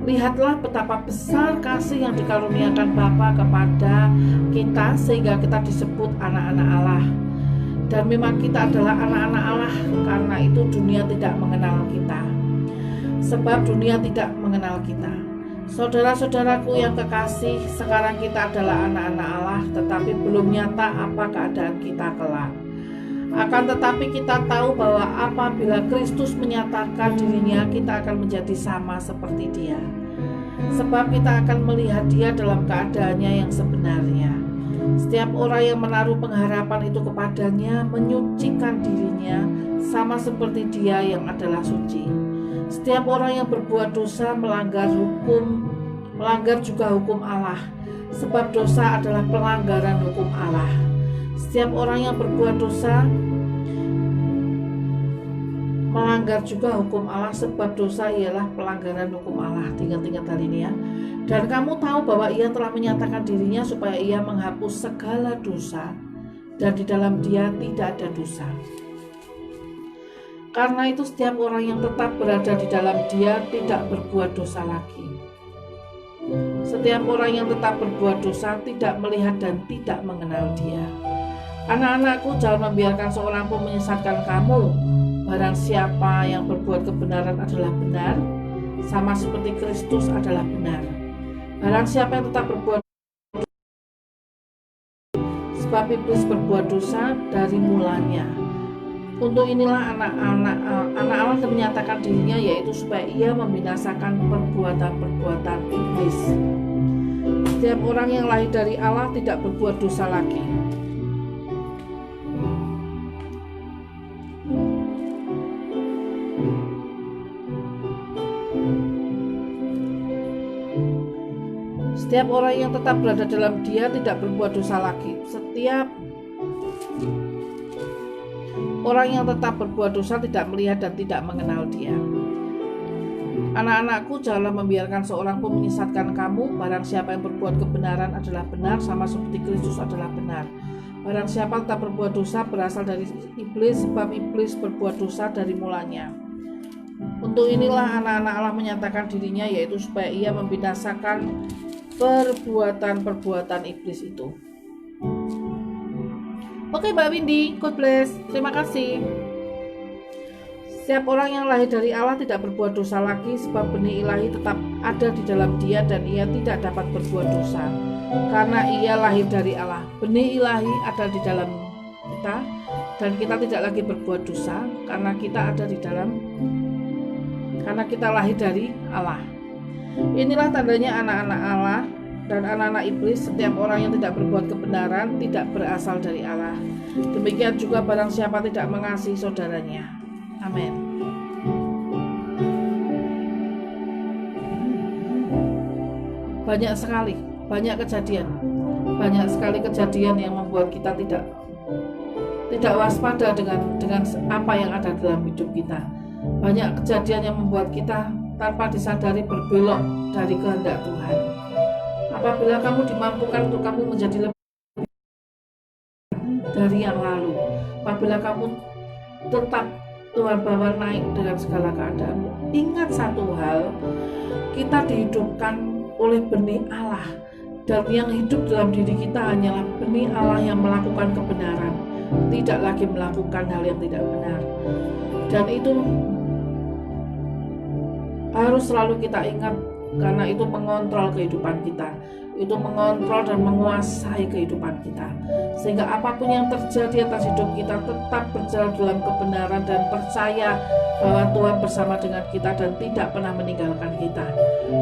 Speaker 1: Lihatlah betapa besar kasih yang dikaruniakan Bapa kepada kita sehingga kita disebut anak-anak Allah. Dan memang kita adalah anak-anak Allah, karena itu dunia tidak mengenal kita. Sebab dunia tidak mengenal kita. Saudara-saudaraku yang kekasih, sekarang kita adalah anak-anak Allah, tetapi belum nyata apa keadaan kita kelak. Akan tetapi kita tahu bahwa apabila Kristus menyatakan dirinya, kita akan menjadi sama seperti Dia. Sebab kita akan melihat Dia dalam keadaannya yang sebenarnya. Setiap orang yang menaruh pengharapan itu kepadanya menyucikan dirinya sama seperti Dia yang adalah suci. Setiap orang yang berbuat dosa melanggar juga hukum Allah, sebab dosa adalah pelanggaran hukum Allah. Setiap orang yang berbuat dosa melanggar juga hukum Allah, sebab dosa ialah pelanggaran hukum Allah. Ingat-ingat hal ini ya. Dan kamu tahu bahwa Ia telah menyatakan dirinya supaya Ia menghapus segala dosa, dan di dalam Dia tidak ada dosa. Karena itu setiap orang yang tetap berada di dalam Dia tidak berbuat dosa lagi. Setiap orang yang tetap berbuat dosa tidak melihat dan tidak mengenal Dia. Anak-anakku, jangan membiarkan seorang pun menyesatkan kamu. Barang siapa yang berbuat kebenaran adalah benar, sama seperti Kristus adalah benar. Barang siapa yang tetap berbuat dosa, sebab iblis berbuat dosa dari mulanya. Untuk inilah anak Allah menyatakan dirinya, yaitu supaya ia membinasakan perbuatan-perbuatan iblis. Setiap orang yang lahir dari Allah tidak berbuat dosa lagi. Setiap orang yang tetap berada dalam Dia tidak berbuat dosa lagi. Setiap orang yang tetap berbuat dosa tidak melihat dan tidak mengenal Dia. Anak-anakku, janganlah membiarkan seorang pun menyesatkan kamu. Barang siapa yang berbuat kebenaran adalah benar, sama seperti Kristus adalah benar. Barang siapa tetap berbuat dosa berasal dari iblis, sebab iblis berbuat dosa dari mulanya. Untuk inilah anak-anak Allah menyatakan dirinya, yaitu supaya ia membinasakan perbuatan-perbuatan iblis itu. Oke Mbak Windy, God bless. Terima kasih. Setiap orang yang lahir dari Allah tidak berbuat dosa lagi, sebab benih ilahi tetap ada di dalam dia dan ia tidak dapat berbuat dosa, karena ia lahir dari Allah. Benih ilahi ada di dalam kita dan kita tidak lagi berbuat dosa karena kita lahir dari Allah. Inilah tandanya anak-anak Allah dan anak-anak iblis. Setiap orang yang tidak berbuat kebenaran tidak berasal dari Allah. Demikian juga barang siapa tidak mengasihi saudaranya. Amin. Banyak sekali kejadian yang membuat kita tidak waspada dengan apa yang ada dalam hidup kita. Banyak kejadian yang membuat kita tanpa disadari berbelok dari kehendak Tuhan. Apabila kamu dimampukan untuk kamu menjadi lebih dari yang lalu, apabila kamu tetap Tuhan bawa naik dengan segala keadaanmu, ingat satu hal, kita dihidupkan oleh benih Allah, dan yang hidup dalam diri kita hanyalah benih Allah yang melakukan kebenaran. tidak lagi melakukan hal yang tidak benar. Dan itu harus selalu kita ingat, karena itu mengontrol kehidupan kita, itu mengontrol dan menguasai kehidupan kita, sehingga apapun yang terjadi atas hidup kita tetap berjalan dalam kebenaran dan percaya bahwa Tuhan bersama dengan kita dan tidak pernah meninggalkan kita.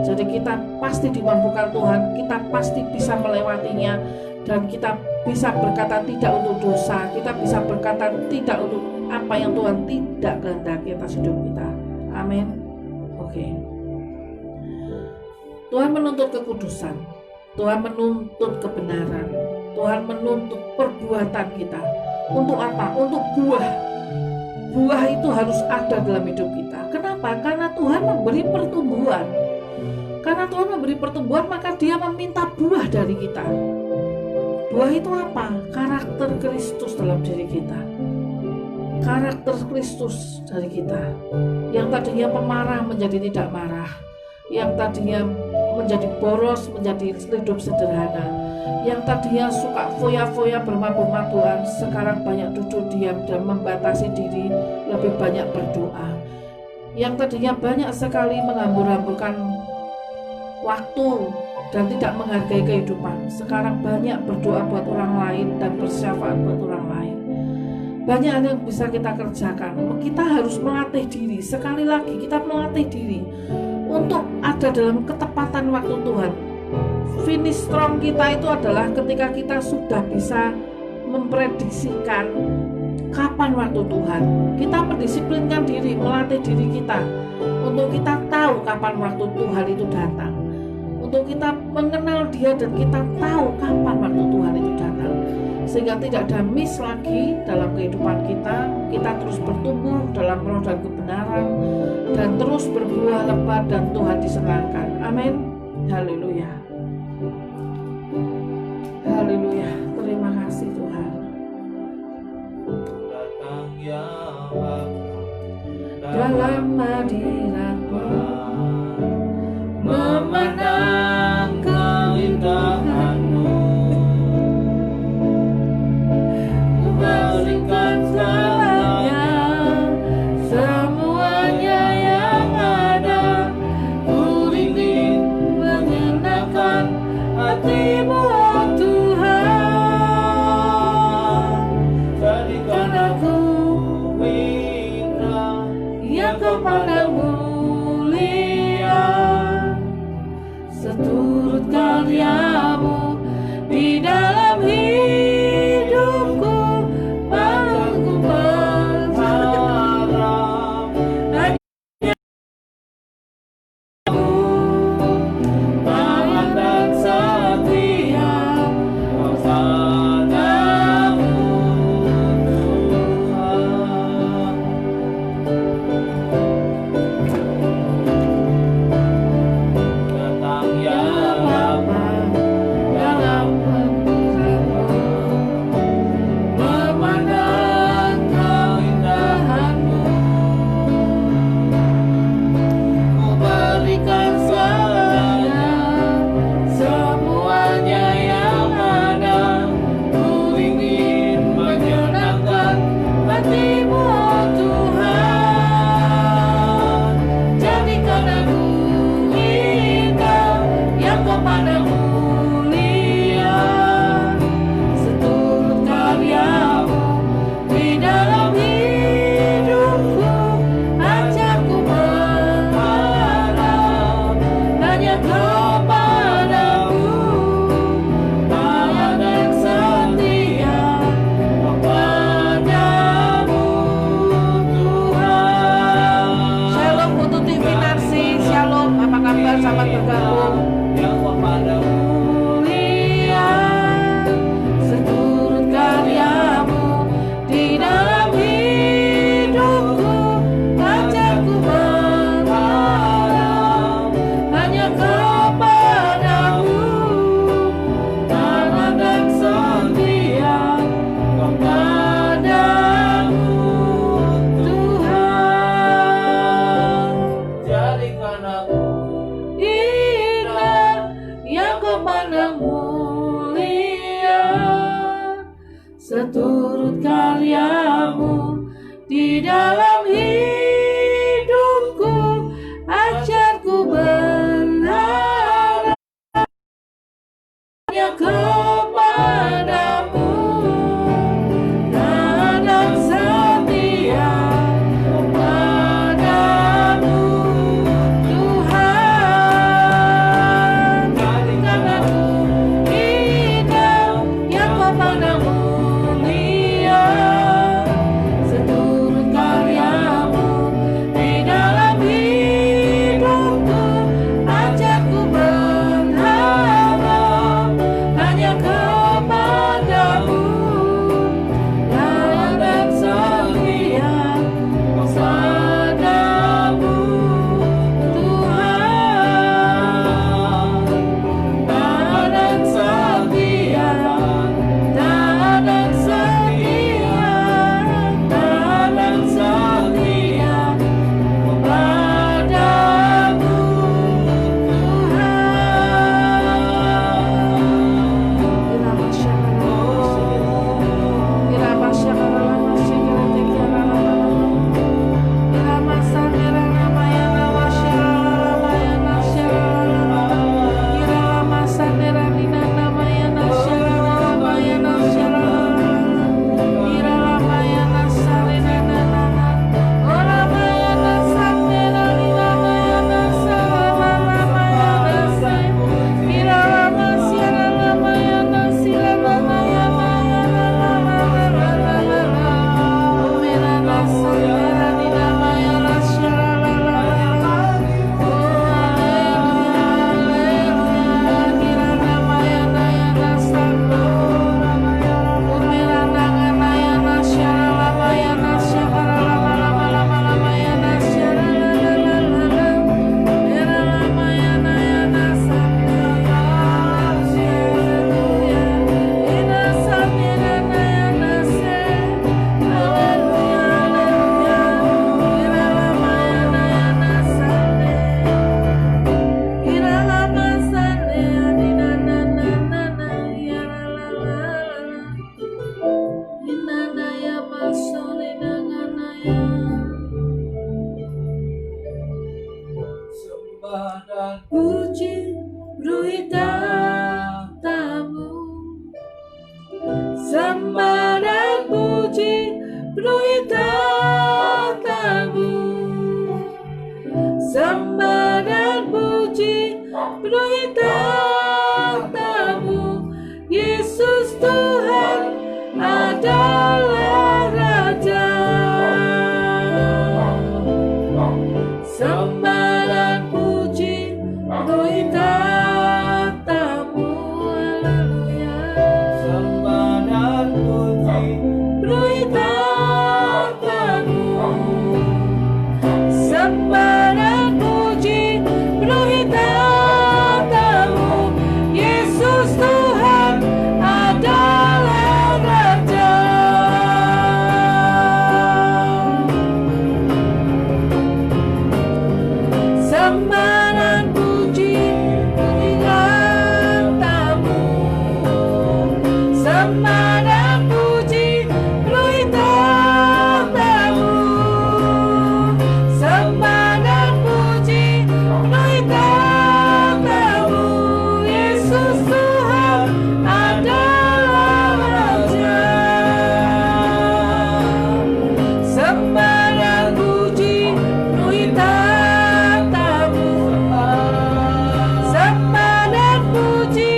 Speaker 1: Jadi kita pasti dimampukan Tuhan, kita pasti bisa melewatinya, dan kita bisa berkata tidak untuk dosa, kita bisa berkata tidak untuk apa yang Tuhan tidak kehendaki atas hidup kita. Amin. Oke. Tuhan menuntut kekudusan, Tuhan menuntut kebenaran, Tuhan menuntut perbuatan kita. Untuk apa? Untuk buah. Buah itu harus ada dalam hidup kita. Kenapa? Karena Tuhan memberi pertumbuhan. Karena Tuhan memberi pertumbuhan, maka Dia meminta buah dari kita. Buah itu apa? Karakter Kristus dalam diri kita. Karakter Kristus dari kita. Yang tadinya pemarah menjadi tidak marah. Yang tadinya menjadi boros menjadi hidup sederhana. Yang tadinya suka foya-foya bermabuk-mabukan, sekarang banyak duduk diam dan membatasi diri, lebih banyak berdoa. Yang tadinya banyak sekali menghambur-hamburkan waktu dan tidak menghargai kehidupan, sekarang banyak berdoa buat orang lain dan bersyafaat buat orang lain. Banyak hal yang bisa kita kerjakan. Kita harus melatih diri. Sekali lagi kita melatih diri untuk ada dalam ketepatan waktu Tuhan. Finish strong kita itu adalah ketika kita sudah bisa memprediksikan kapan waktu Tuhan. Kita mendisiplinkan diri, melatih diri kita untuk kita tahu kapan waktu Tuhan itu datang, untuk kita mengenal Dia dan kita tahu kapan waktu Tuhan itu datang, sehingga tidak ada miss lagi dalam kehidupan kita. Kita terus bertumbuh dalam roh dan kebenaran dan terus berbuah lebat dan Tuhan disenangkan. Amin. Haleluya. Haleluya. Terima kasih Tuhan.
Speaker 2: Datang ya Bapa
Speaker 1: Dalam hadirat-Mu
Speaker 2: memandang keindahan-Mu, berikan segalanya, semuanya yang ada. Ku ingin mengenakan
Speaker 1: seturut karyamu di dalam hidupku. Ajarku berharap hanya kepadamu dan setia padamu, Tuhan. Karena hidup yang kau pandang mulia, seturut karyamu di dalam hidupku. Ajarku berharap hanya kepadamu dan setia padamu, Tuhan. Dan setia, dan setia, dan setia padamu,
Speaker 2: sembah dan
Speaker 1: puji beritamu, sembah dan puji beritamu, sembah dan puji beritamu. Yesus Tuhan adalah Raja. Sembah dan puji beritamu, haleluya.
Speaker 2: sembah dan puji
Speaker 1: Beritamu, sembah dan puji beritamu. Yesus Tuhan adalah Raja. Sembah dan puji beritamu, sembah dan puji beritamu, sembah dan puji beritamu. Yesus Tuhan adalah Raja. Sembah dan puji beritamu, sembah dan puji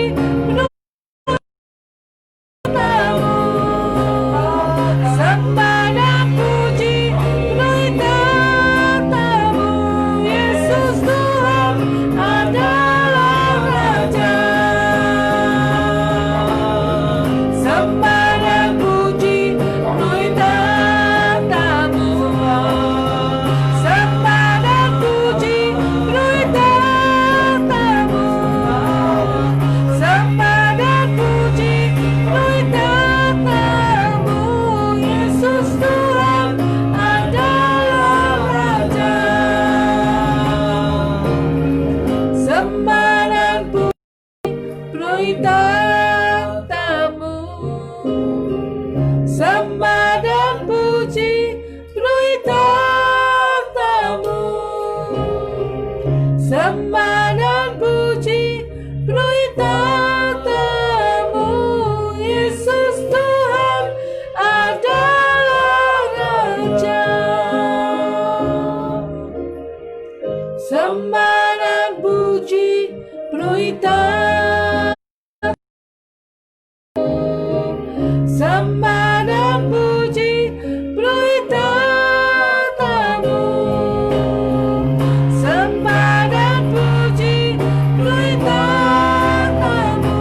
Speaker 1: sembah dan puji beritamu. Yesus Tuhan adalah Raja. Sembah dan puji beritamu, sembah dan puji beritamu, sembah dan puji beritamu. Yesus Tuhan adalah Raja. Sembah dan puji beritamu, sembah dan puji penuhi takhta-Mu. Sembah dan puji penuhi takhta-Mu. Yesus Tuhan adalah Raja. Sembah dan puji penuhi takhta-Mu. Sembah dan puji penuhi takhta-Mu. Sembah dan puji penuhi takhta-Mu.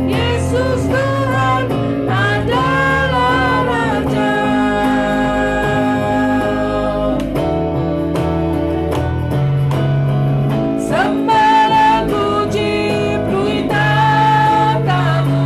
Speaker 1: Yesus Tuhan adalah Raja. Sembah dan puji penuhi takhta-Mu.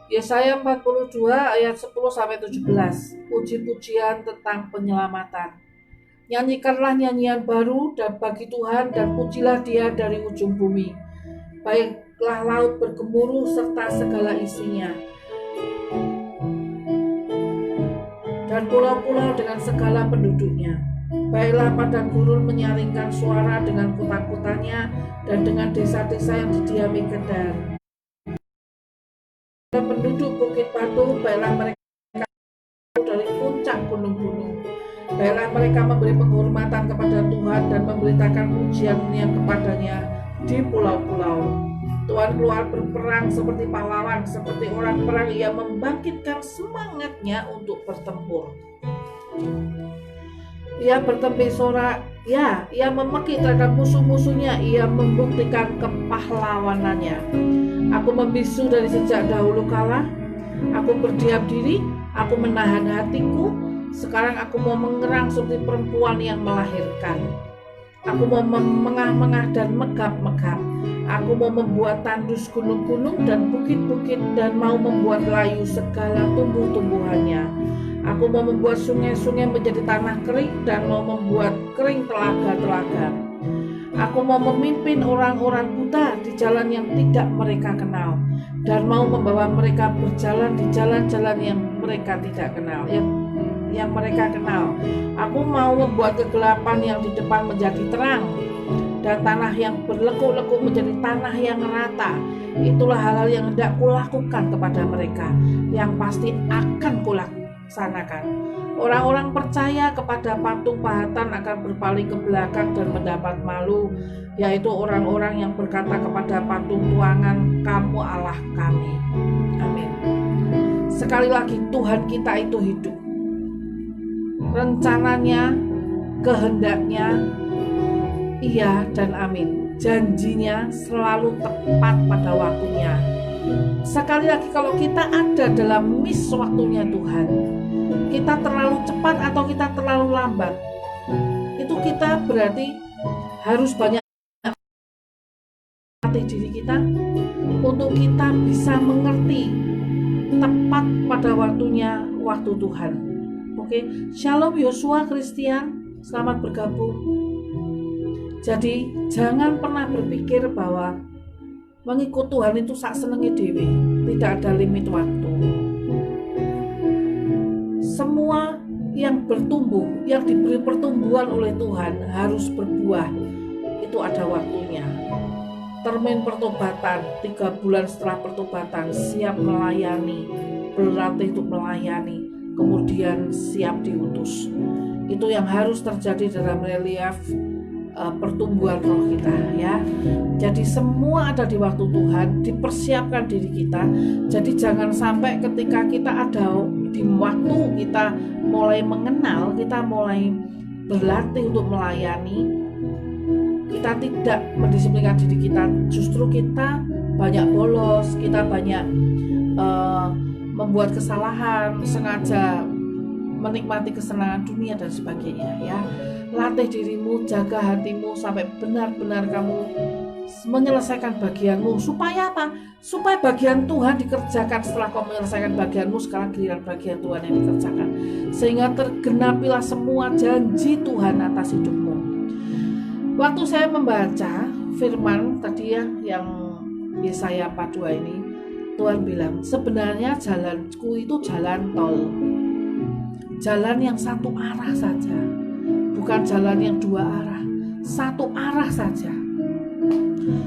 Speaker 1: Yesaya 42 ayat 10-17. Puji-pujian tentang penyelamatan. Nyanyikanlah nyanyian baru dan bagi Tuhan dan pujilah Dia dari ujung bumi. Baiklah laut bergemuruh serta segala isinya, dan pulau-pulau dengan segala penduduknya. Baiklah padang gurun menyaringkan suara dengan kota-kotanya dan dengan desa-desa yang didiami Kedar. Penduduk Bukit Batu, baiklah mereka dari puncak gunung-gunung. Baiklah mereka memberi penghormatan kepada Tuhan dan memberitakan pujiannya kepadanya di pulau-pulau. Tuhan keluar berperang seperti pahlawan, seperti orang perang. Ia membangkitkan semangatnya untuk bertempur. Ia bertempur sorak, ya, ia memekik terhadap musuh-musuhnya. Ia membuktikan kepahlawanannya. Aku membisu dari sejak dahulu kala. Aku berdiam diri, aku menahan hatiku. Sekarang aku mau mengerang seperti perempuan yang melahirkan. Aku mau mengah-mengah dan megap-megap. Aku mau membuat tandus gunung-gunung dan bukit-bukit, dan mau membuat layu segala tumbuh-tumbuhannya. Aku mau membuat sungai-sungai menjadi tanah kering dan mau membuat kering telaga-telaga. Aku mau memimpin orang-orang buta di jalan yang tidak mereka kenal, dan mau membawa mereka berjalan di jalan-jalan yang mereka tidak kenal, yang mereka kenal. Aku mau membuat kegelapan yang di depan menjadi terang, dan tanah yang berlekuk-lekuk menjadi tanah yang rata. Itulah hal-hal yang hendak kulakukan kepada mereka, yang pasti akan kulaksanakan. Orang-orang percaya kepada patung pahatan akan berpaling ke belakang dan mendapat malu, yaitu orang-orang yang berkata kepada patung tuangan, kamu Allah kami. Amin. Sekali lagi, Tuhan kita itu hidup. Rencananya, kehendaknya, iya dan amin. Janjinya selalu tepat pada waktunya. Sekali lagi, kalau kita ada dalam miss waktunya Tuhan, kita terlalu cepat atau kita terlalu lambat, itu kita berarti harus banyak melatih diri kita untuk kita bisa mengerti tepat pada waktunya, waktu Tuhan. Oke, Shalom Yosua Christian, selamat bergabung. Jadi jangan pernah berpikir bahwa mengikut Tuhan itu sak senengi dewe, tidak ada limit waktu. Semua yang bertumbuh, yang diberi pertumbuhan oleh Tuhan harus berbuah. Itu ada waktunya. Termin pertobatan, 3 bulan setelah pertobatan, siap melayani, berlatih untuk melayani, kemudian siap diutus. Itu yang harus terjadi dalam relief pertumbuhan roh kita, ya. Jadi semua ada di waktu Tuhan, dipersiapkan diri kita. Jadi jangan sampai ketika kita ada di waktu kita mulai mengenal, kita mulai berlatih untuk melayani, kita tidak mendisiplinkan diri kita. Justru kita banyak bolos, kita banyak membuat kesalahan, sengaja menikmati kesenangan dunia dan sebagainya, ya. Latih dirimu, jaga hatimu sampai benar-benar kamu menyelesaikan bagianmu. Supaya apa? Supaya bagian Tuhan dikerjakan. Setelah kau menyelesaikan bagianmu, sekarang giliran bagian Tuhan yang dikerjakan, sehingga tergenapilah semua janji Tuhan atas hidupmu. Waktu saya membaca firman tadi, ya, yang Yesaya 42 ini, Tuhan bilang, sebenarnya jalanku itu jalan tol, jalan yang satu arah saja, bukan jalan yang 2 arah, satu arah saja.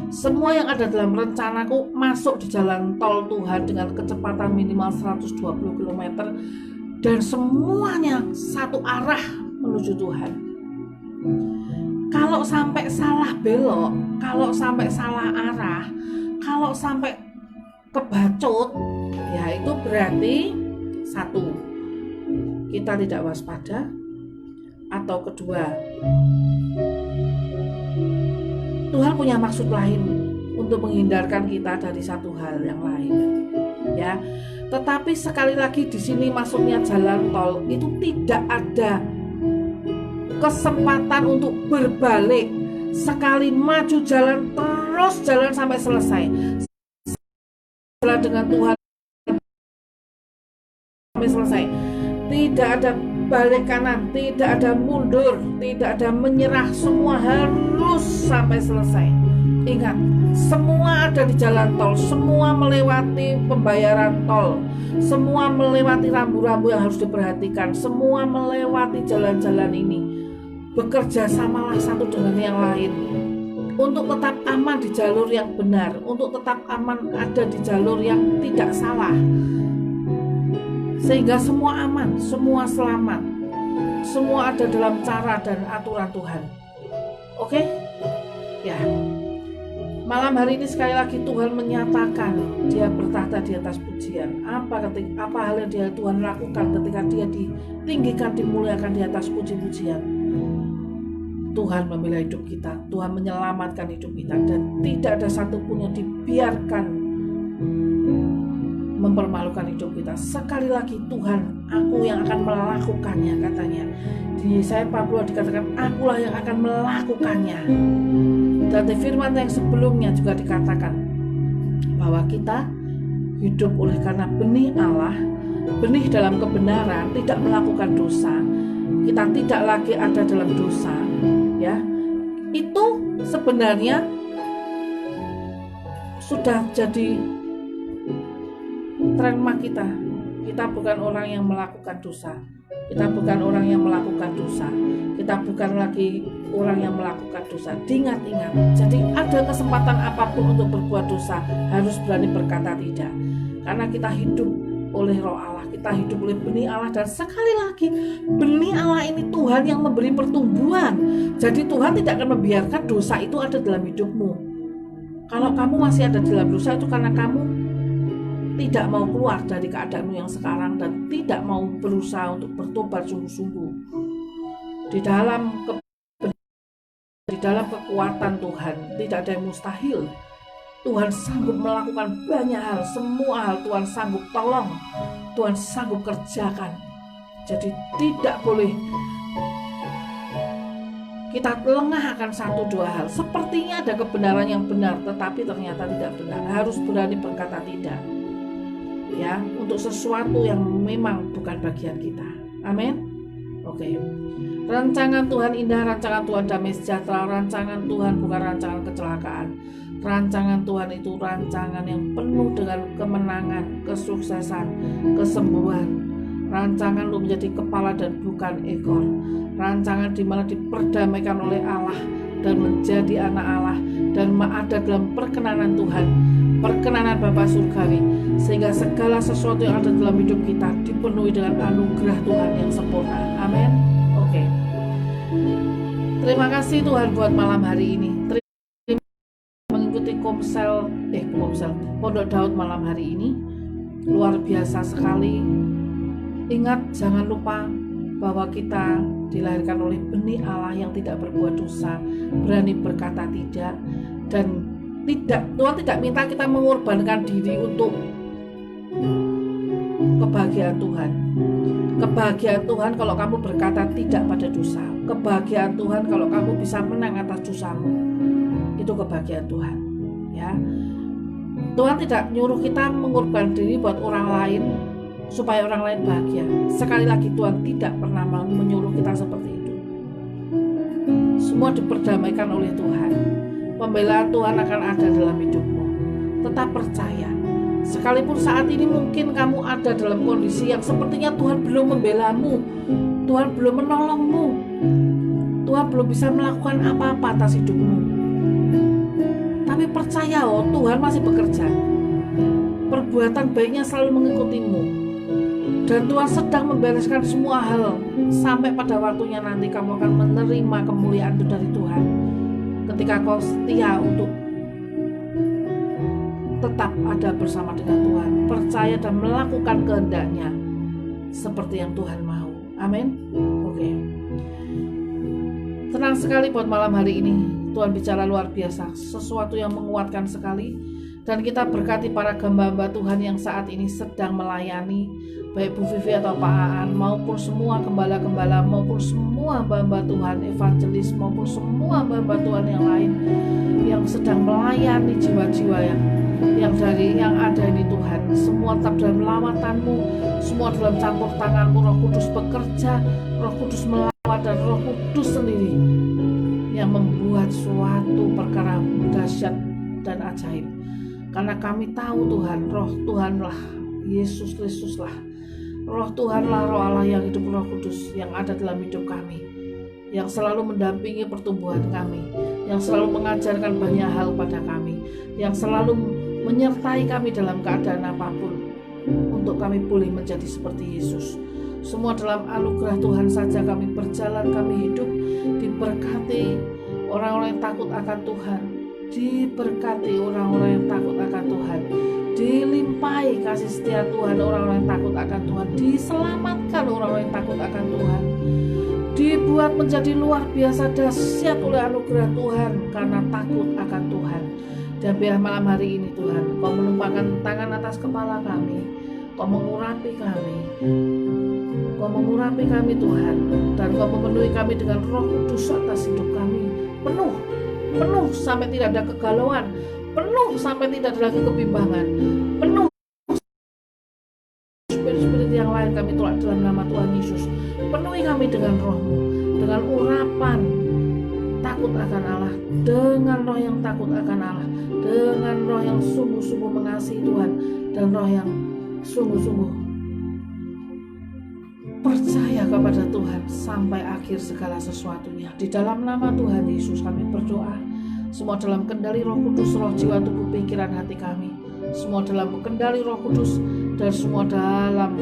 Speaker 1: Semua yang ada dalam rencanaku masuk di jalan tol Tuhan dengan kecepatan minimal 120 km, dan semuanya satu arah menuju Tuhan. Kalau sampai salah belok, kalau sampai salah arah, kalau sampai kebacut, ya itu berarti satu, kita tidak waspada, atau kedua, Tuhan punya maksud lain untuk menghindarkan kita dari satu hal yang lain, ya. Tetapi sekali lagi di sini maksudnya jalan tol itu tidak ada kesempatan untuk berbalik. Sekali maju jalan, terus jalan sampai selesai. Setelah dengan Tuhan sampai selesai. Tidak ada balik kanan, tidak ada mundur, tidak ada menyerah, semua harus sampai selesai. Ingat, semua ada di jalan tol, semua melewati pembayaran tol, semua melewati rambu-rambu yang harus diperhatikan, semua melewati jalan-jalan ini. Bekerja samalah satu dengan yang lain untuk tetap aman di jalur yang benar, untuk tetap aman ada di jalur yang tidak salah, sehingga semua aman, semua selamat, semua ada dalam cara dan aturan Tuhan. Oke? Ya. Malam hari ini sekali lagi Tuhan menyatakan Dia bertahta di atas pujian. Apa hal yang Tuhan lakukan ketika Dia ditinggikan, dimuliakan di atas puji-pujian? Tuhan membela hidup kita, Tuhan menyelamatkan hidup kita, dan tidak ada satupun yang dibiarkan mempermalukan hidup kita. Sekali lagi Tuhan, aku yang akan melakukannya, katanya. Di Yesaya 40 dikatakan, akulah yang akan melakukannya. Dan di firman yang sebelumnya juga dikatakan bahwa kita hidup oleh karena benih Allah, benih dalam kebenaran, tidak melakukan dosa. Kita tidak lagi ada dalam dosa, ya. Itu sebenarnya sudah jadi trademark kita. Kita bukan orang yang melakukan dosa. Kita bukan orang yang melakukan dosa. Kita bukan lagi orang yang melakukan dosa. Diingat-ingat. Jadi ada kesempatan apapun untuk berbuat dosa, harus berani berkata tidak. Karena kita hidup oleh Roh Allah, kita hidup oleh benih Allah, dan sekali lagi benih Allah ini Tuhan yang memberi pertumbuhan. Jadi Tuhan tidak akan membiarkan dosa itu ada dalam hidupmu. Kalau kamu masih ada dalam dosa, itu karena kamu tidak mau keluar dari keadaanmu yang sekarang dan tidak mau berusaha untuk bertobat sungguh-sungguh. Di dalam kekuatan Tuhan tidak ada yang mustahil. Tuhan sanggup melakukan banyak hal, semua hal Tuhan sanggup tolong, Tuhan sanggup kerjakan. Jadi tidak boleh kita lengah akan satu dua hal. Sepertinya ada kebenaran yang benar, tetapi ternyata tidak benar. Harus berani berkata tidak, ya, untuk sesuatu yang memang bukan bagian kita. Amin. Oke. Rancangan Tuhan indah, rancangan Tuhan damai sejahtera, rancangan Tuhan bukan rancangan kecelakaan. Rancangan Tuhan itu rancangan yang penuh dengan kemenangan, kesuksesan, kesembuhan. Rancangan lu menjadi kepala dan bukan ekor. Rancangan di mana diperdamaikan oleh Allah dan menjadi anak Allah dan ada dalam perkenanan Tuhan, perkenanan Bapa Surgawi, sehingga segala sesuatu yang ada dalam hidup kita dipenuhi dengan anugerah Tuhan yang sempurna. Amin. Oke. Terima kasih Tuhan buat malam hari ini. Mengikuti Komsel Pondok Daud malam hari ini luar biasa sekali. Ingat, jangan lupa bahwa kita dilahirkan oleh benih Allah yang tidak berbuat dosa, berani berkata tidak, dan Tuhan tidak minta kita mengorbankan diri untuk kebahagiaan Tuhan. Kebahagiaan Tuhan kalau kamu berkata tidak pada dosa. Kebahagiaan Tuhan kalau kamu bisa menang atas dosamu. Itu kebahagiaan Tuhan, ya. Tuhan tidak nyuruh kita mengorbankan diri buat orang lain supaya orang lain bahagia. Sekali lagi, Tuhan tidak pernah menyuruh kita seperti itu. Semua diperdamaikan oleh Tuhan. Pembelaan Tuhan akan ada dalam hidupmu. Tetap percaya. Sekalipun saat ini mungkin kamu ada dalam kondisi yang sepertinya Tuhan belum membelamu, Tuhan belum menolongmu, Tuhan belum bisa melakukan apa-apa atas hidupmu. Tapi percaya, Tuhan masih bekerja. Perbuatan baiknya selalu mengikutimu. Dan Tuhan sedang membereskan semua hal. Sampai pada waktunya nanti kamu akan menerima kemuliaan itu dari Tuhan. Ketika kau setia untuk tetap ada bersama dengan Tuhan, percaya dan melakukan kehendaknya seperti yang Tuhan mau. Amin. Oke. Tenang sekali buat malam hari ini. Tuhan bicara luar biasa, sesuatu yang menguatkan sekali. Dan kita berkati para hamba-hamba Tuhan yang saat ini sedang melayani, baik Bu Vivi atau Pak Aan, maupun semua gembala-gembala, maupun semua hamba-hamba Tuhan, evangelis, maupun semua hamba-hamba Tuhan yang lain yang sedang melayani jiwa-jiwa yang ada ini Tuhan. semua tetap dalam lawatan-Mu, semua dalam campur tangan-Mu. Roh Kudus bekerja, Roh Kudus melawat, dan Roh Kudus sendiri yang membuat suatu perkara dahsyat dan ajaib. Karena kami tahu Tuhan, Roh Tuhanlah Yesus Kristuslah, Roh Tuhanlah, Roh Allah yang hidup, Roh Kudus yang ada dalam hidup kami, yang selalu mendampingi pertumbuhan kami, yang selalu mengajarkan banyak hal pada kami, yang selalu menyertai kami dalam keadaan apapun, untuk kami boleh menjadi seperti Yesus. Semua dalam anugerah Tuhan saja kami berjalan, kami hidup. Diberkati orang-orang yang takut akan Tuhan, diberkati orang-orang yang takut akan Tuhan, dilimpahi kasih setia Tuhan orang-orang yang takut akan Tuhan, diselamatkan orang-orang yang takut akan Tuhan, dibuat menjadi luar biasa dahsyat oleh anugerah Tuhan karena takut akan Tuhan. Dan biar malam hari ini Tuhan, Kau menumpahkan tangan atas kepala kami, Kau mengurapi kami, Kau mengurapi kami Tuhan, dan Kau memenuhi kami dengan Roh Kudus atas hidup kami, penuh sampai tidak ada kegalauan, penuh sampai tidak ada lagi kebimbangan, penuh spirit-spirit yang lain kami tolak dalam nama Tuhan Yesus. Penuhi kami dengan Roh-Mu, dengan urapan takut akan Allah, dengan roh yang takut akan Allah, dengan roh yang sungguh-sungguh mengasihi Tuhan, dan roh yang sungguh-sungguh percaya kepada Tuhan sampai akhir segala sesuatunya. Di dalam nama Tuhan Yesus kami berdoa, semua dalam kendali Roh Kudus, roh, jiwa, tubuh, pikiran, hati kami, semua dalam kendali Roh Kudus, dan semua dalam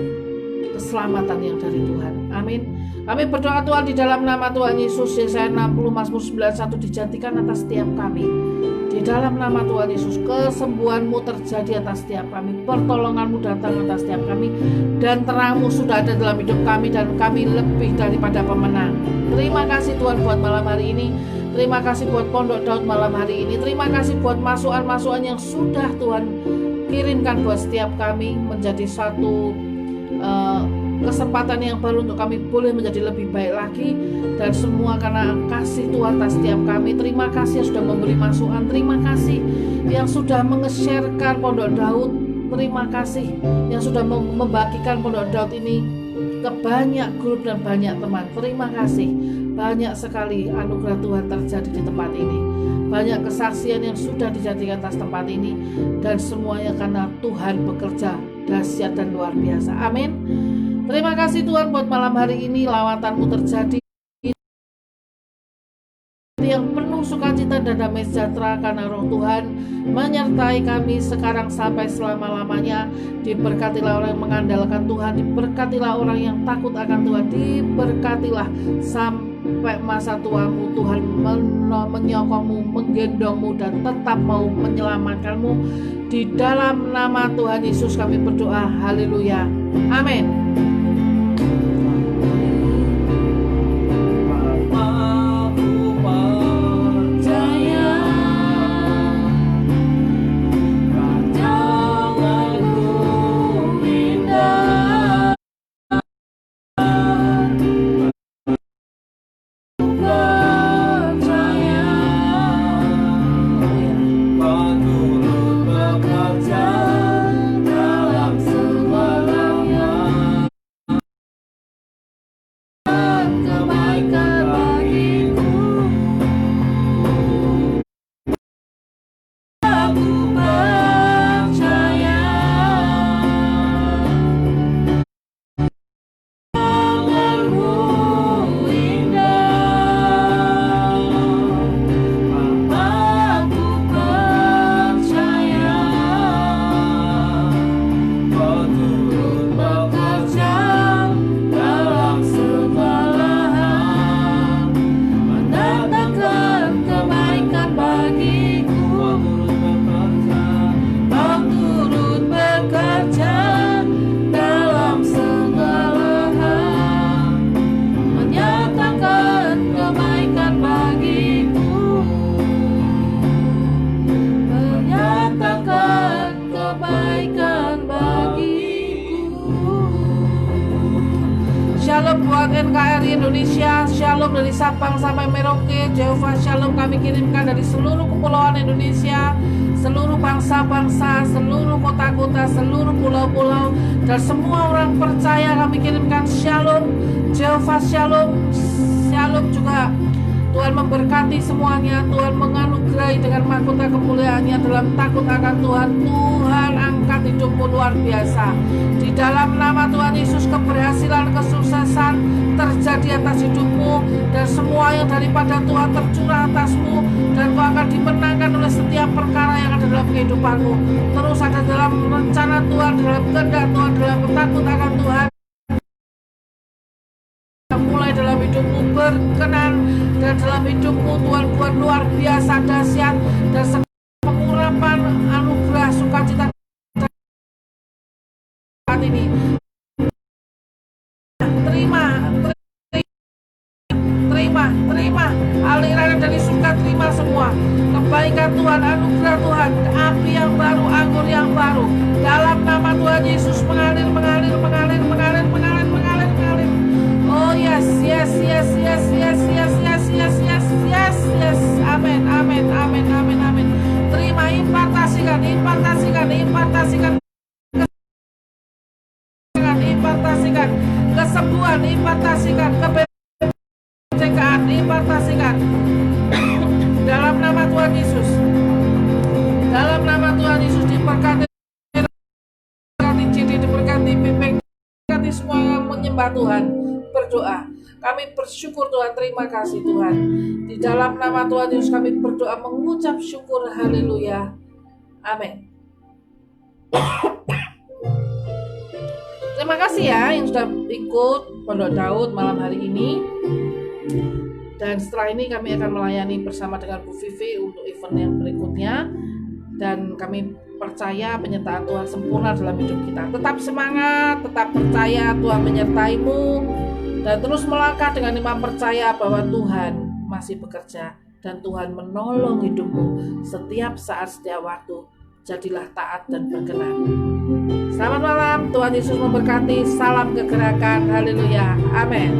Speaker 1: keselamatan yang dari Tuhan. Amin. Kami berdoa Tuhan di dalam nama Tuhan Yesus. Yesaya 60 Mazmur 91 dijadikan atas setiap kami. Di dalam nama Tuhan Yesus, kesembuhan-Mu terjadi atas setiap kami, pertolongan-Mu datang atas setiap kami, dan terang-Mu sudah ada dalam hidup kami, dan kami lebih daripada pemenang. Terima kasih Tuhan buat malam hari ini. Terima kasih buat Pondok Daud malam hari ini. Terima kasih buat masukan-masukan yang sudah Tuhan kirimkan buat setiap kami, menjadi satu kesempatan yang baru untuk kami boleh menjadi lebih baik lagi, dan semua karena kasih Tuhan atas setiap kami. Terima kasih yang sudah memberi masukan, terima kasih yang sudah menge-sharekan Pondok Daud, terima kasih yang sudah membagikan Pondok Daud ini ke banyak grup dan banyak teman. Terima kasih, banyak sekali anugerah Tuhan terjadi di tempat ini, banyak kesaksian yang sudah dijadikan atas tempat ini, dan semuanya karena Tuhan bekerja dahsyat dan luar biasa. Amin. Terima kasih Tuhan buat malam hari ini, lawatan-Mu terjadi yang penuh sukacita dan damai sejahtera, karena Roh Tuhan menyertai kami sekarang sampai selama-lamanya. Diberkatilah orang yang mengandalkan Tuhan, diberkatilah orang yang takut akan Tuhan, diberkatilah sampai masa tuamu. Tuhan menyokongmu, menggendongmu, dan tetap mau menyelamatkanmu. Di dalam nama Tuhan Yesus kami berdoa, haleluya, amin. Shalom buat NKRI Indonesia, shalom dari Sabang sampai Merauke. Jehovah Shalom kami kirimkan dari seluruh kepulauan Indonesia seluruh bangsa-bangsa, seluruh kota-kota, seluruh pulau-pulau, dan semua orang percaya. Kami kirimkan shalom, Jehovah Shalom, shalom juga. Tuhan memberkati semuanya, Tuhan menganugerahi dengan mahkota kemuliaan-Nya dalam takut akan Tuhan. Tuhan angkat hidupmu luar biasa. Di dalam nama Tuhan Yesus, keberhasilan, kesuksesan terjadi atas hidupmu, dan semua yang daripada Tuhan tercurah atasmu, dan kau akan dimenangkan oleh setiap perkara yang ada dalam kehidupanmu. Terus ada dalam rencana Tuhan, dalam kehendak Tuhan, dalam takut akan Tuhan. Mulai dalam hidupmu berkenan, dan dalam hidupmu Tuhan buat luar biasa dahsyat, dan pengurapan anugerah sukacita saat ini. Terima aliran dari surga, terima semua kebaikan Tuhan, anugerah Tuhan, api yang baru, anggur yang baru, dalam nama Tuhan Yesus mengalir. Oh yes, amin. Terima, impartasikan kesembuhan, impartasikan kebenaran, impartasikan dalam nama Tuhan Yesus. Dalam nama Tuhan Yesus, diberkati Cidi, diberkati Pipeng, diberkati semua yang menyembah Tuhan, berdoa. Kami bersyukur Tuhan, terima kasih Tuhan. Di dalam nama Tuhan Yesus kami berdoa, mengucap syukur, haleluya, amin. Terima kasih ya yang sudah ikut Pondok Daud malam hari ini. Dan setelah ini kami akan melayani bersama dengan Bu Vivi untuk event yang berikutnya. Dan kami percaya penyertaan Tuhan sempurna dalam hidup kita. Tetap semangat, tetap percaya Tuhan menyertaimu, dan terus melangkah dengan iman percaya bahwa Tuhan masih bekerja dan Tuhan menolong hidupmu setiap saat, setiap waktu. Jadilah taat dan berkenan. Selamat malam, Tuhan Yesus memberkati. Salam kegerakan, haleluya, amin.